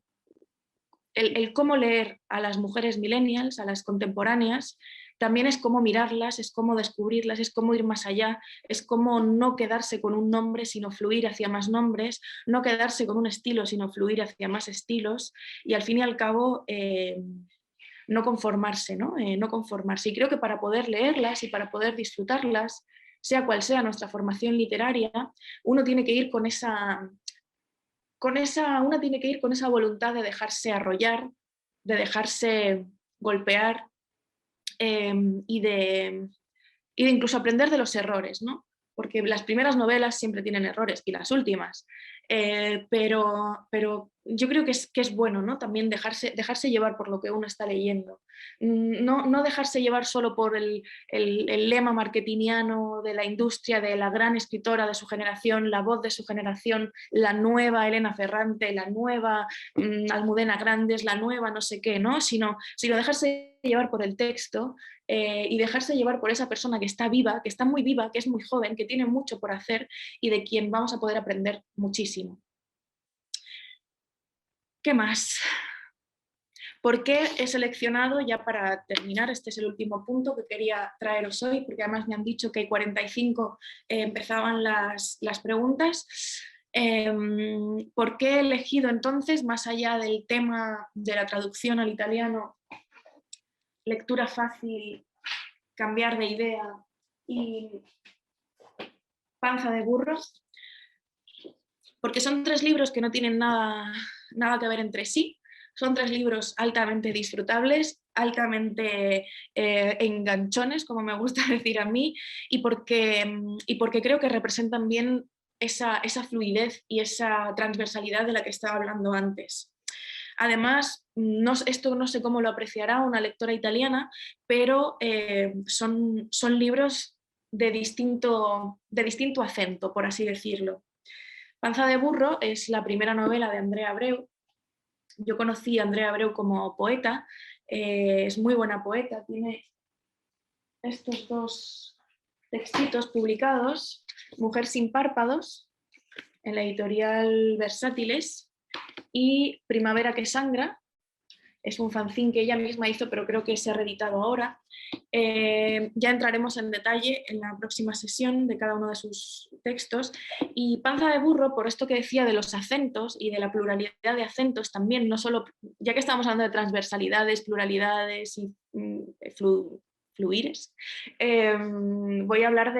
el cómo leer a las mujeres millennials, a las contemporáneas, también es cómo mirarlas, es cómo descubrirlas, es cómo ir más allá, es cómo no quedarse con un nombre, sino fluir hacia más nombres, no quedarse con un estilo, sino fluir hacia más estilos, y al fin y al cabo no conformarse, ¿no? No conformarse. Y creo que para poder leerlas y para poder disfrutarlas, sea cual sea nuestra formación literaria, uno tiene que ir con esa voluntad de dejarse arrollar, de dejarse golpear, y de incluso aprender de los errores, ¿no? Porque las primeras novelas siempre tienen errores, y las últimas, pero yo creo que es bueno, ¿no? También dejarse llevar por lo que uno está leyendo, no dejarse llevar solo por el lema marketingiano de la industria, de la gran escritora de su generación, la voz de su generación, la nueva Elena Ferrante, la nueva Almudena Grandes, la nueva no sé qué, ¿no? Sino dejarse llevar por el texto, y dejarse llevar por esa persona que está viva, que está muy viva, que es muy joven, que tiene mucho por hacer y de quien vamos a poder aprender muchísimo. ¿Qué más? ¿Por qué he seleccionado, ya para terminar, este es el último punto que quería traeros hoy, porque además me han dicho que 45 empezaban las preguntas? ¿Por qué he elegido entonces, más allá del tema de la traducción al italiano, lectura fácil, cambiar de idea y panza de burro? Porque son 3 libros que no tienen nada que ver entre sí. Son 3 libros altamente disfrutables, altamente enganchones, como me gusta decir a mí, y porque creo que representan bien esa fluidez y esa transversalidad de la que estaba hablando antes. Además, esto no sé cómo lo apreciará una lectora italiana, pero son libros de distinto acento, por así decirlo. Panza de burro es la primera novela de Andrea Abreu. Yo conocí a Andrea Abreu como poeta, es muy buena poeta, tiene estos 2 textitos publicados, Mujer sin párpados, en la editorial Versátiles, y Primavera que sangra, es un fanzine que ella misma hizo, pero creo que se ha reeditado ahora. Ya entraremos en detalle en la próxima sesión de cada uno de sus textos. Y Panza de Burro, por esto que decía de los acentos y de la pluralidad de acentos también, no solo, ya que estamos hablando de transversalidades, pluralidades y fluires, voy a hablar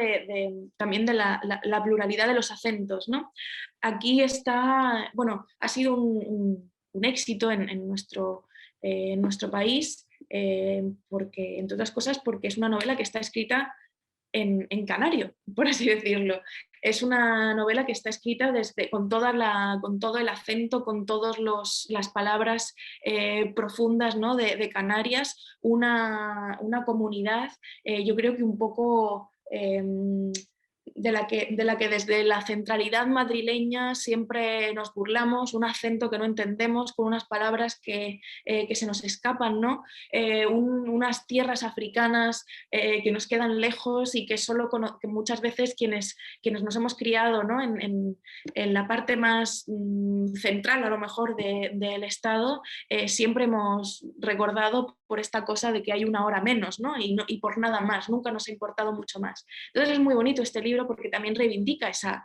también de la pluralidad de los acentos, ¿no? Aquí está, bueno, ha sido un éxito en nuestro país, porque, entre otras cosas, porque es una novela que está escrita en canario, por así decirlo. Es una novela que está escrita con todo el acento, con todas las palabras profundas, ¿no? de Canarias, una comunidad, yo creo que un poco de la que desde la centralidad madrileña siempre nos burlamos, un acento que no entendemos, con unas palabras que se nos escapan, ¿no? Unas tierras africanas que nos quedan lejos y que que muchas veces quienes nos hemos criado, ¿no? en la parte más central a lo mejor del Estado, siempre hemos recordado por esta cosa de que hay una hora menos, ¿no? Y por nada más, nunca nos ha importado mucho más. Entonces es muy bonito este libro porque también reivindica esa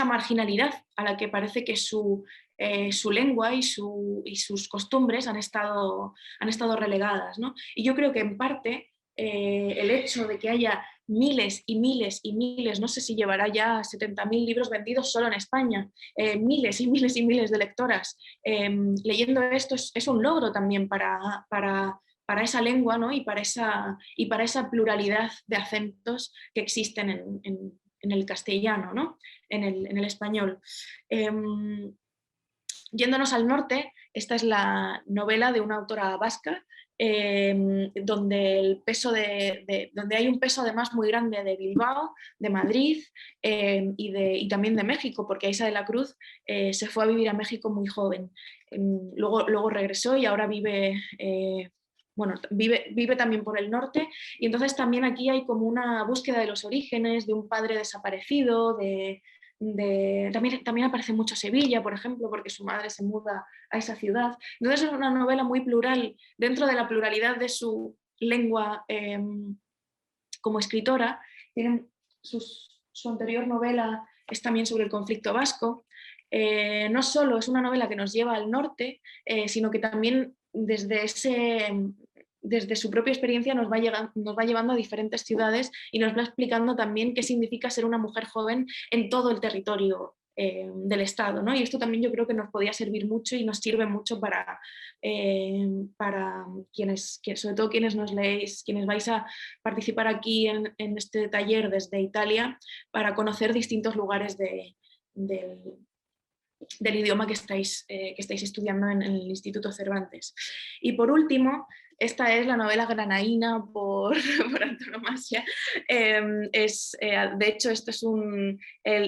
marginalidad a la que parece que su lengua y sus costumbres han estado relegadas, ¿no? Y yo creo que en parte el hecho de que haya miles y miles y miles, no sé si llevará ya 70.000 libros vendidos solo en España, miles y miles y miles de lectoras leyendo esto es un logro también para esa lengua, ¿no? y para esa pluralidad de acentos que existen en el castellano, ¿no? en el español. Yéndonos al norte, esta es la novela de una autora vasca, donde donde hay un peso además muy grande de Bilbao, de Madrid y también de México, porque Aisa de la Cruz se fue a vivir a México muy joven. Luego regresó y ahora vive también por el norte, y entonces también aquí hay como una búsqueda de los orígenes, de un padre desaparecido, también aparece mucho Sevilla, por ejemplo, porque su madre se muda a esa ciudad. Entonces es una novela muy plural, dentro de la pluralidad de su lengua como escritora. Su anterior novela es también sobre el conflicto vasco. No solo es una novela que nos lleva al norte, sino que también desde su propia experiencia nos va llevando a diferentes ciudades y nos va explicando también qué significa ser una mujer joven en todo el territorio del Estado, ¿no? Y esto también yo creo que nos podía servir mucho y nos sirve mucho para sobre todo quienes nos leéis, quienes vais a participar aquí en este taller desde Italia, para conocer distintos lugares del idioma que estáis estudiando en el Instituto Cervantes. Y por último, esta es la novela granaína por antonomasia. De hecho, esto es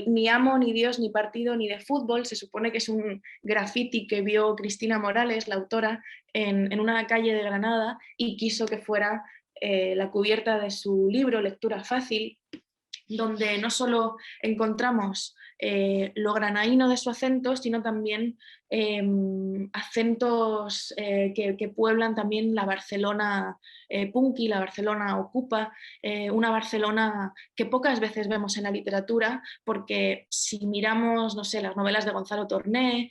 ni amo, ni Dios, ni partido, ni de fútbol. Se supone que es un graffiti que vio Cristina Morales, la autora, en una calle de Granada, y quiso que fuera la cubierta de su libro Lectura Fácil, donde no solo encontramos lo granaíno de su acento, sino también acentos que pueblan también la Barcelona punky, la Barcelona ocupa, una Barcelona que pocas veces vemos en la literatura, porque si miramos, no sé, las novelas de Gonzalo Torné,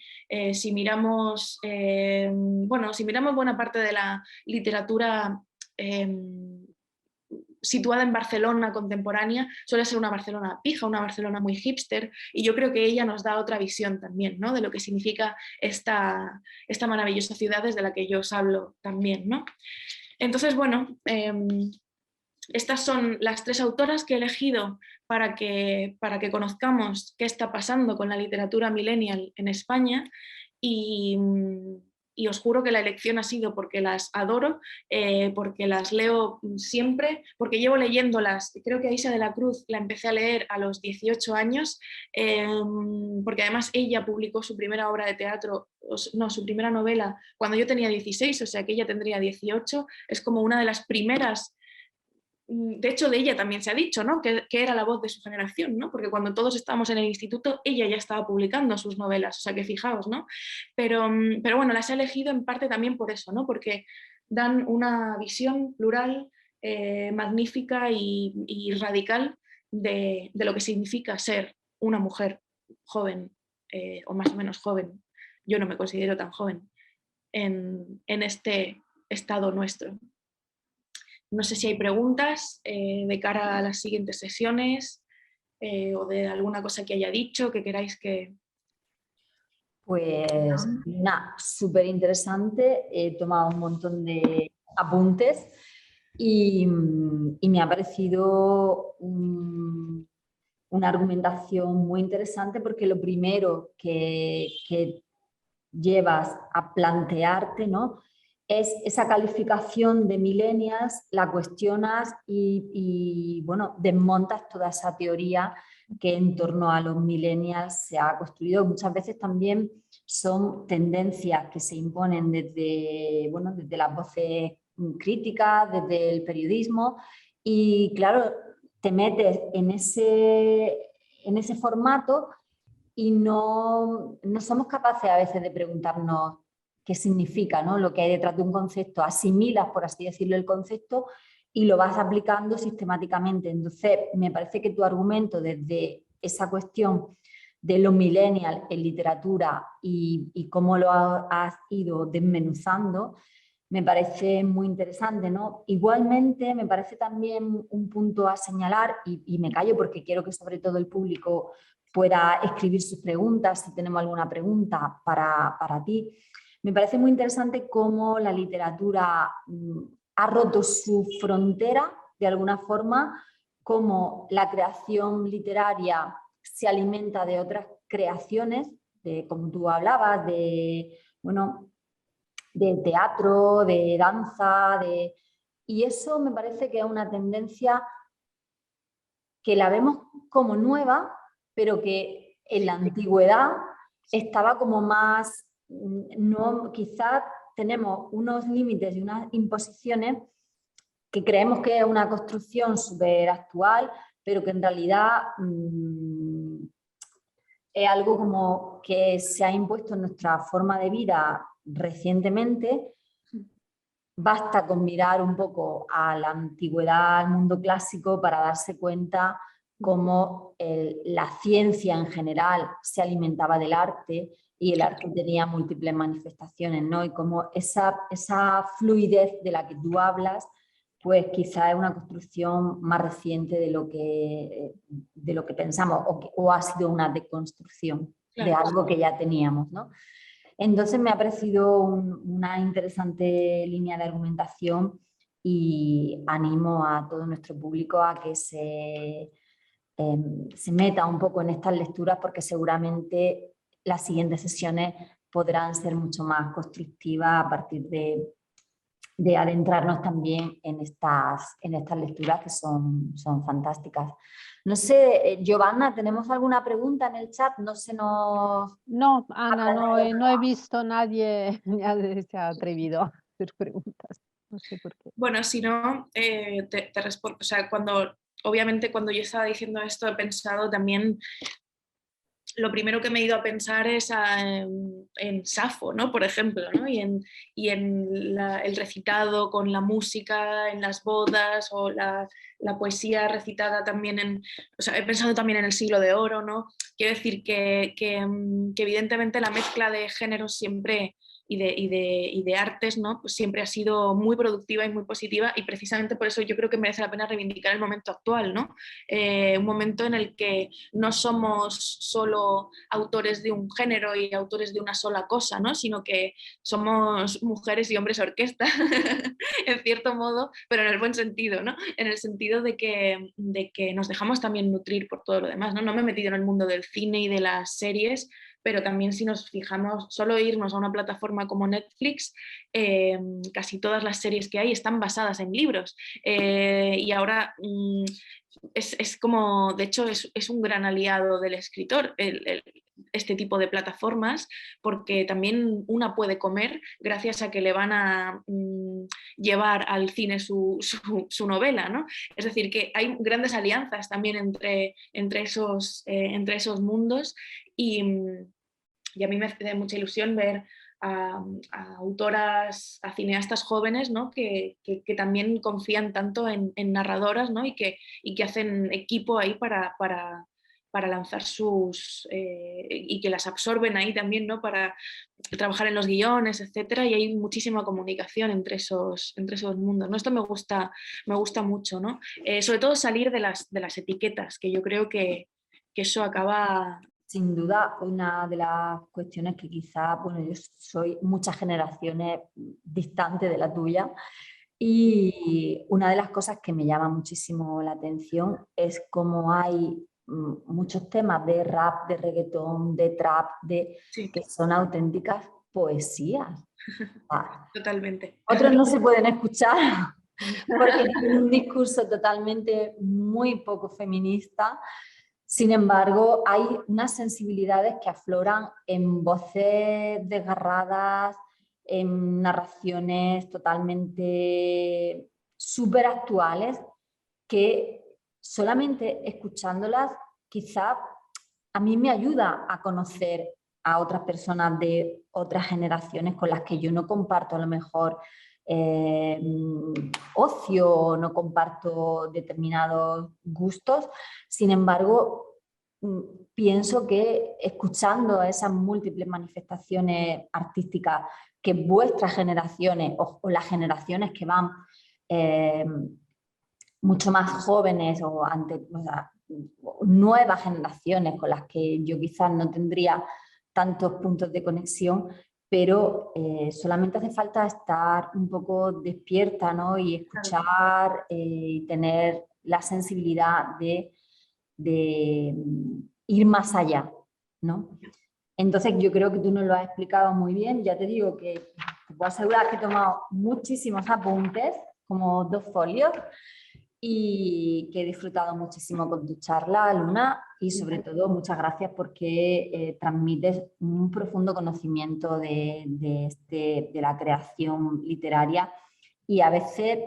si miramos buena parte de la literatura situada en Barcelona contemporánea, suele ser una Barcelona pija, una Barcelona muy hipster, y yo creo que ella nos da otra visión también, ¿no? De lo que significa esta maravillosa ciudad desde la que yo os hablo también, ¿no? Entonces, bueno, estas son las tres autoras que he elegido para que conozcamos qué está pasando con la literatura millennial en España, y os juro que la elección ha sido porque las adoro, porque las leo siempre, porque llevo leyéndolas. Creo que Aisa de la Cruz la empecé a leer a los 18 años, porque además ella publicó su primera obra de teatro, su primera novela, cuando yo tenía 16, o sea que ella tendría 18. Es como una de las primeras de hecho de ella también se ha dicho, ¿no? que era la voz de su generación, ¿no? Porque cuando todos estábamos en el instituto, ella ya estaba publicando sus novelas, o sea que fijaos, ¿no? Pero bueno, las he elegido en parte también por eso, ¿no? Porque dan una visión plural, magnífica y radical de lo que significa ser una mujer joven, o más o menos joven. Yo no me considero tan joven en este estado nuestro. No sé si hay preguntas de cara a las siguientes sesiones, o de alguna cosa que haya dicho que queráis que... Pues nada, súper interesante. He tomado un montón de apuntes y me ha parecido una argumentación muy interesante porque lo primero que llevas a plantearte, ¿no? Es esa calificación de millennials, la cuestionas y, bueno, desmontas toda esa teoría que en torno a los millennials se ha construido. Muchas veces también son tendencias que se imponen desde, bueno, desde las voces críticas, desde el periodismo y claro, te metes en ese formato y no somos capaces a veces de preguntarnos qué significa, ¿no? Lo que hay detrás de un concepto. Asimilas, por así decirlo, el concepto y lo vas aplicando sistemáticamente. Entonces, me parece que tu argumento desde esa cuestión de los millennials en literatura y cómo lo has ido desmenuzando, me parece muy interesante, ¿no? Igualmente, me parece también un punto a señalar, y me callo porque quiero que sobre todo el público pueda escribir sus preguntas, si tenemos alguna pregunta para ti. Me parece muy interesante cómo la literatura ha roto su frontera de alguna forma, cómo la creación literaria se alimenta de otras creaciones, de, como tú hablabas, de, bueno, de teatro, de danza, y eso me parece que es una tendencia que la vemos como nueva, pero que en la antigüedad estaba como más, no, quizás tenemos unos límites y unas imposiciones que creemos que es una construcción súper actual, pero que en realidad es algo como que se ha impuesto en nuestra forma de vida recientemente. Basta con mirar un poco a la antigüedad, al mundo clásico, para darse cuenta cómo la ciencia en general se alimentaba del arte y el arte tenía múltiples manifestaciones, ¿no? Y cómo esa fluidez de la que tú hablas, pues quizá es una construcción más reciente de lo que pensamos o ha sido una deconstrucción de algo que ya teníamos, ¿no? Entonces me ha parecido una interesante línea de argumentación y animo a todo nuestro público a que se meta un poco en estas lecturas porque seguramente las siguientes sesiones podrán ser mucho más constructivas a partir de adentrarnos también en estas lecturas que son fantásticas. No sé, Giovanna, ¿tenemos alguna pregunta en el chat? No se nos... No, Ana, no he visto nadie se ha atrevido a hacer preguntas. No sé por qué. Bueno, si no, te respondo. O sea, obviamente cuando yo estaba diciendo esto he pensado también, lo primero que me he ido a pensar es en Safo, ¿no? Por ejemplo, ¿no? Y en el recitado con la música en las bodas, o la poesía recitada también o sea, he pensado también en el Siglo de Oro, ¿no? Quiero decir que evidentemente la mezcla de géneros siempre y de artes, ¿no? Pues siempre ha sido muy productiva y muy positiva, y precisamente por eso yo creo que merece la pena reivindicar el momento actual, ¿no? Un momento en el que no somos solo autores de un género y autores de una sola cosa, ¿no? Sino que somos mujeres y hombres orquesta, en cierto modo, pero en el buen sentido, ¿no? En el sentido de que nos dejamos también nutrir por todo lo demás, ¿no? No me he metido en el mundo del cine y de las series, pero también si nos fijamos, solo irnos a una plataforma como Netflix, casi todas las series que hay están basadas en libros. Y ahora es como, de hecho, es un gran aliado del escritor. este tipo de plataformas, porque también una puede comer gracias a que le van a llevar al cine su novela, ¿no? Es decir, que hay grandes alianzas también entre esos mundos y a mí me hace mucha ilusión ver a autoras, a cineastas jóvenes, ¿no? que también confían tanto en narradoras, ¿no? y que hacen equipo ahí para lanzar y que las absorben ahí también, ¿no? Para trabajar en los guiones, etcétera, y hay muchísima comunicación entre esos mundos, ¿no? Esto me gusta mucho, ¿no? Sobre todo salir de las etiquetas, que yo creo que eso acaba... Sin duda, una de las cuestiones que quizá, bueno, yo soy muchas generaciones distantes de la tuya, y una de las cosas que me llama muchísimo la atención es cómo hay muchos temas de rap, de reggaetón, de trap, Sí. que son auténticas poesías. Totalmente. Otros no se pueden escuchar porque tienen un discurso totalmente muy poco feminista. Sin embargo, hay unas sensibilidades que afloran en voces desgarradas, en narraciones totalmente súper actuales, que solamente escuchándolas quizá a mí me ayuda a conocer a otras personas de otras generaciones con las que yo no comparto a lo mejor ocio, no comparto determinados gustos. Sin embargo, pienso que escuchando esas múltiples manifestaciones artísticas que vuestras generaciones o las generaciones que van mucho más jóvenes o sea, nuevas generaciones con las que yo quizás no tendría tantos puntos de conexión, pero solamente hace falta estar un poco despierta, ¿no? Y escuchar y tener la sensibilidad de ir más allá, ¿no? Entonces yo creo que tú nos lo has explicado muy bien. Ya te digo que te puedo asegurar que he tomado muchísimos apuntes, como 2 folios, y que he disfrutado muchísimo con tu charla, Luna, y sobre todo muchas gracias porque transmites un profundo conocimiento de la creación literaria, y a veces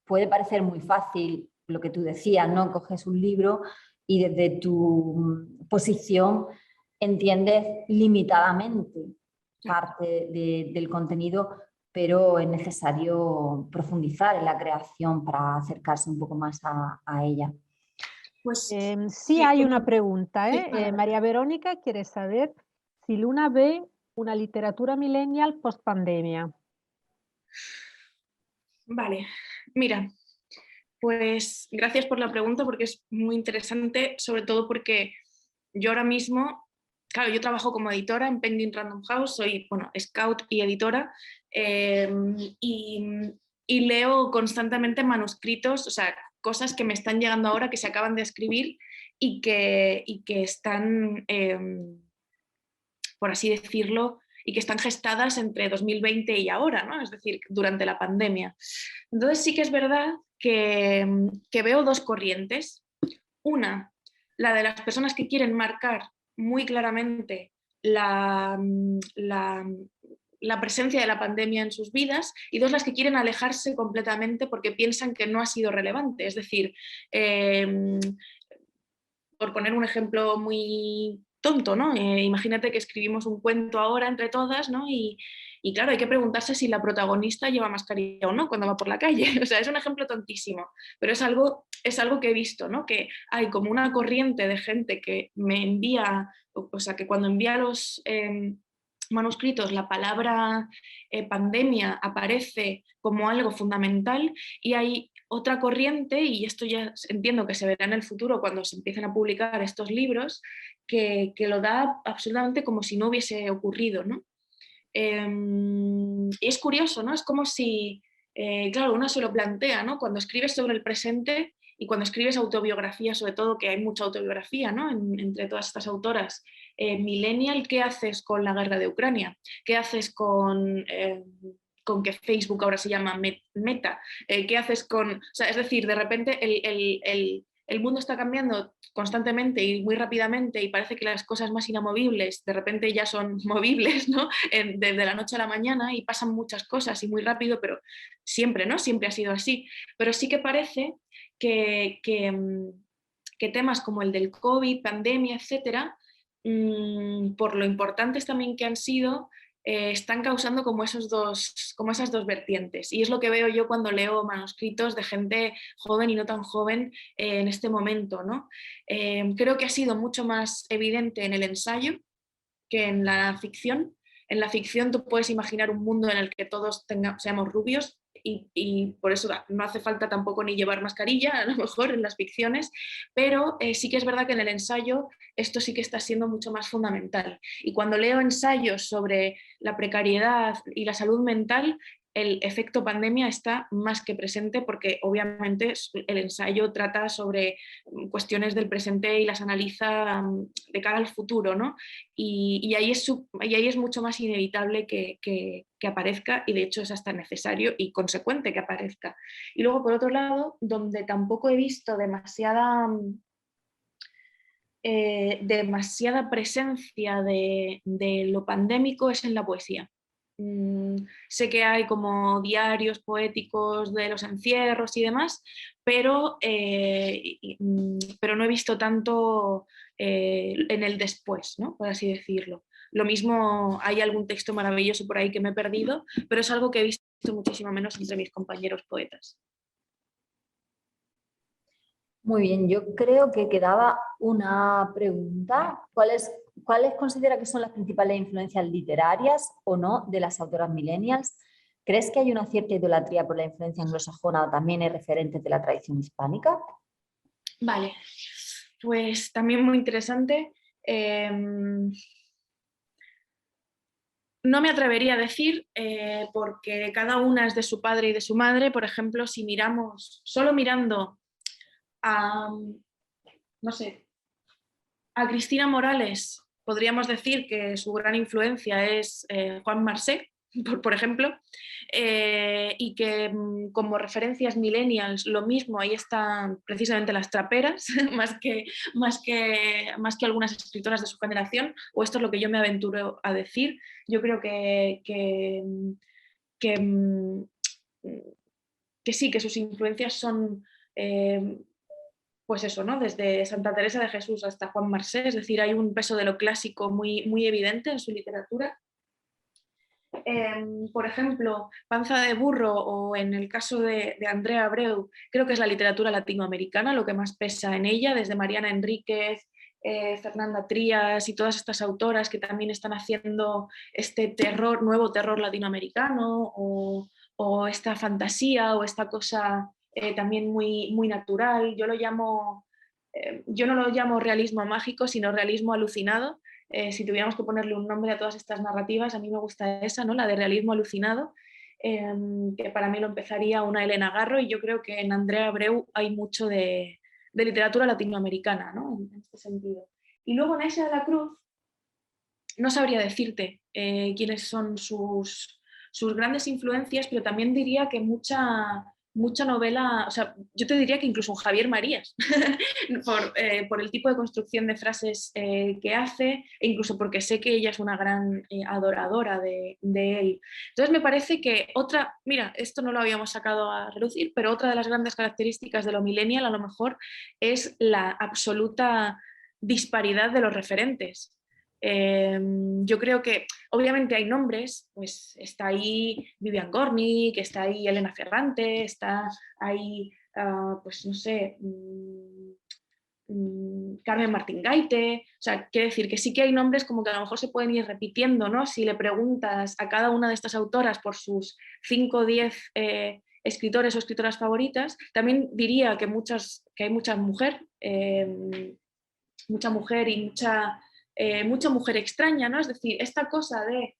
puede parecer muy fácil lo que tú decías, ¿no? Coges un libro y desde tu posición entiendes limitadamente parte del contenido, pero es necesario profundizar en la creación para acercarse un poco más a ella. Pues Sí, sí, hay una pregunta, sí, ¿eh? María Verónica quiere saber si Luna ve una literatura millennial post pandemia. Vale, mira, pues gracias por la pregunta porque es muy interesante, sobre todo porque yo ahora mismo, claro, yo trabajo como editora en Penguin Random House, soy, bueno, scout y editora, y leo constantemente manuscritos, o sea, cosas que me están llegando ahora, que se acaban de escribir y que están, por así decirlo, y que están gestadas entre 2020 y ahora, ¿no? Es decir, durante la pandemia. Entonces sí que es verdad que veo 2 corrientes. Una, la de las personas que quieren marcar muy claramente la presencia de la pandemia en sus vidas, y 2, las que quieren alejarse completamente porque piensan que no ha sido relevante. Es decir, por poner un ejemplo muy tonto, ¿no? Imagínate que escribimos un cuento ahora entre todas, ¿no? Y claro, hay que preguntarse si la protagonista lleva mascarilla o no cuando va por la calle. O sea, es un ejemplo tontísimo, pero es algo que he visto, ¿no? Que hay como una corriente de gente que me envía, o sea, que cuando envía los manuscritos la palabra pandemia aparece como algo fundamental, y hay otra corriente, y esto ya entiendo que se verá en el futuro cuando se empiecen a publicar estos libros, que lo da absolutamente como si no hubiese ocurrido, ¿no? Y es curioso, ¿no? Es como si, claro, uno se lo plantea, ¿no? Cuando escribes sobre el presente y cuando escribes autobiografía, sobre todo, que hay mucha autobiografía, ¿no? Entre todas estas autoras. Millennial, ¿qué haces con la guerra de Ucrania? ¿Qué haces con que Facebook ahora se llama Meta? ¿Qué haces con...? O sea, es decir, de repente el el mundo está cambiando constantemente y muy rápidamente y parece que las cosas más inamovibles de repente ya son movibles, ¿no? Desde la noche a la mañana y pasan muchas cosas y muy rápido, pero siempre, ¿no? Siempre ha sido así. Pero sí que parece que temas como el del COVID, pandemia, etcétera, por lo importantes también que han sido, están causando como esas dos vertientes. Y es lo que veo yo cuando leo manuscritos de gente joven y no tan joven en este momento, ¿no? Creo que ha sido mucho más evidente en el ensayo que en la ficción. En la ficción tú puedes imaginar un mundo en el que todos seamos rubios y por eso no hace falta tampoco ni llevar mascarilla, a lo mejor en las ficciones, pero sí que es verdad que en el ensayo esto sí que está siendo mucho más fundamental. Y cuando leo ensayos sobre la precariedad y la salud mental, el efecto pandemia está más que presente porque obviamente el ensayo trata sobre cuestiones del presente y las analiza de cara al futuro, ¿no? Y ahí es mucho más inevitable que aparezca y de hecho es hasta necesario y consecuente que aparezca. Y luego por otro lado, donde tampoco he visto demasiada presencia de lo pandémico es en la poesía. Sé que hay como diarios poéticos de los encierros y demás, pero no he visto tanto en el después, ¿no? Por así decirlo. Lo mismo, hay algún texto maravilloso por ahí que me he perdido, pero es algo que he visto muchísimo menos entre mis compañeros poetas. Muy bien, yo creo que quedaba una pregunta. ¿Cuáles considera que son las principales influencias literarias o no de las autoras millennials? ¿Crees que hay una cierta idolatría por la influencia anglosajona o también hay referentes de la tradición hispánica? Vale, pues también muy interesante. No me atrevería a decir, porque cada una es de su padre y de su madre. Por ejemplo, si miramos, solo mirando a, no sé, a Cristina Morales, podríamos decir que su gran influencia es Juan Marsé, por ejemplo, y que como referencias millennials lo mismo, ahí están precisamente las traperas, más que algunas escritoras de su generación, o esto es lo que yo me aventuro a decir. Yo creo que, que sí, que sus influencias son pues eso, ¿no? Desde Santa Teresa de Jesús hasta Juan Marsé, es decir, hay un peso de lo clásico muy, muy evidente en su literatura. Por ejemplo, Panza de burro o en el caso de Andrea Abreu, creo que es la literatura latinoamericana lo que más pesa en ella, desde Mariana Enríquez, Fernanda Trías y todas estas autoras que también están haciendo este terror, nuevo terror latinoamericano o esta fantasía o esta cosa también muy, muy natural. Yo no lo llamo realismo mágico, sino realismo alucinado. Si tuviéramos que ponerle un nombre a todas estas narrativas, a mí me gusta esa, ¿no? La de realismo alucinado, que para mí lo empezaría una Elena Garro, y yo creo que en Andrea Abreu hay mucho de literatura latinoamericana, ¿no? En este sentido. Y luego Naisha de la Cruz, no sabría decirte quiénes son sus grandes influencias, pero también diría que mucha novela, o sea, yo te diría que incluso un Javier Marías, por el tipo de construcción de frases que hace, e incluso porque sé que ella es una gran adoradora de él. Entonces me parece que mira, esto no lo habíamos sacado a relucir, pero otra de las grandes características de lo millennial a lo mejor es la absoluta disparidad de los referentes. Yo creo que obviamente hay nombres, pues está ahí Vivian Gornick, está ahí Elena Ferrante, está ahí, pues no sé, Carmen Martín Gaite. O sea, quiere decir que sí que hay nombres como que a lo mejor se pueden ir repitiendo, ¿no? Si le preguntas a cada una de estas autoras por sus 5 o 10 escritores o escritoras favoritas, también diría que hay mucha mujer y mucha mujer extraña, ¿no? Es decir, esta cosa de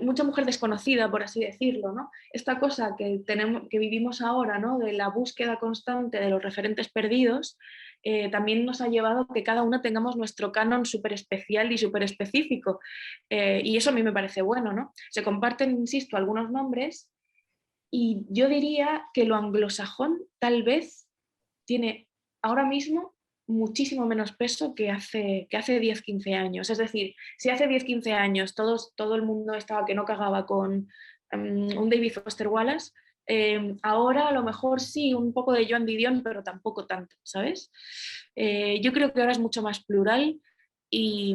mucha mujer desconocida, por así decirlo, ¿no? Esta cosa que vivimos ahora, ¿no? De la búsqueda constante de los referentes perdidos, también nos ha llevado a que cada una tengamos nuestro canon súper especial y súper específico. Y eso a mí me parece bueno, ¿no? Se comparten, insisto, algunos nombres, y yo diría que lo anglosajón tal vez tiene ahora mismo muchísimo menos peso que hace 10-15 años. Es decir, si hace 10-15 años todo el mundo estaba que no cagaba con un David Foster Wallace, ahora a lo mejor sí, un poco de Joan Didion, pero tampoco tanto, ¿sabes? Yo creo que ahora es mucho más plural y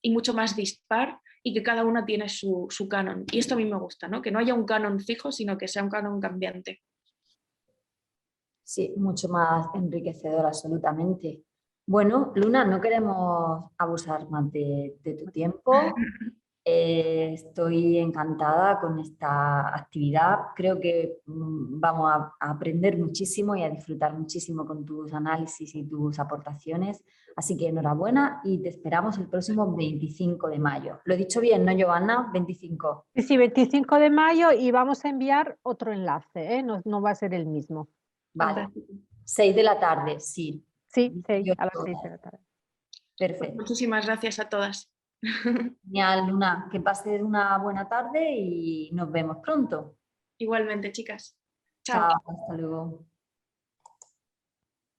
mucho más dispar y que cada una tiene su canon. Y esto a mí me gusta, ¿no? Que no haya un canon fijo, sino que sea un canon cambiante. Sí, mucho más enriquecedor, absolutamente. Bueno, Luna, no queremos abusar más de tu tiempo. Estoy encantada con esta actividad. Creo que vamos a aprender muchísimo y a disfrutar muchísimo con tus análisis y tus aportaciones. Así que enhorabuena y te esperamos el próximo 25 de mayo. ¿Lo he dicho bien, no, Giovanna? 25. Sí, sí, 25 de mayo y vamos a enviar otro enlace, ¿eh? No, no va a ser el mismo. Vale. Fantástico. 6 de la tarde, sí. Sí, 6, 18 a las 6 de horas. la tarde. Pues Perfecto. muchísimas gracias a todas. Genial, Luna. Que pases una buena tarde y nos vemos pronto. Igualmente, chicas. Chao. Chao, hasta luego.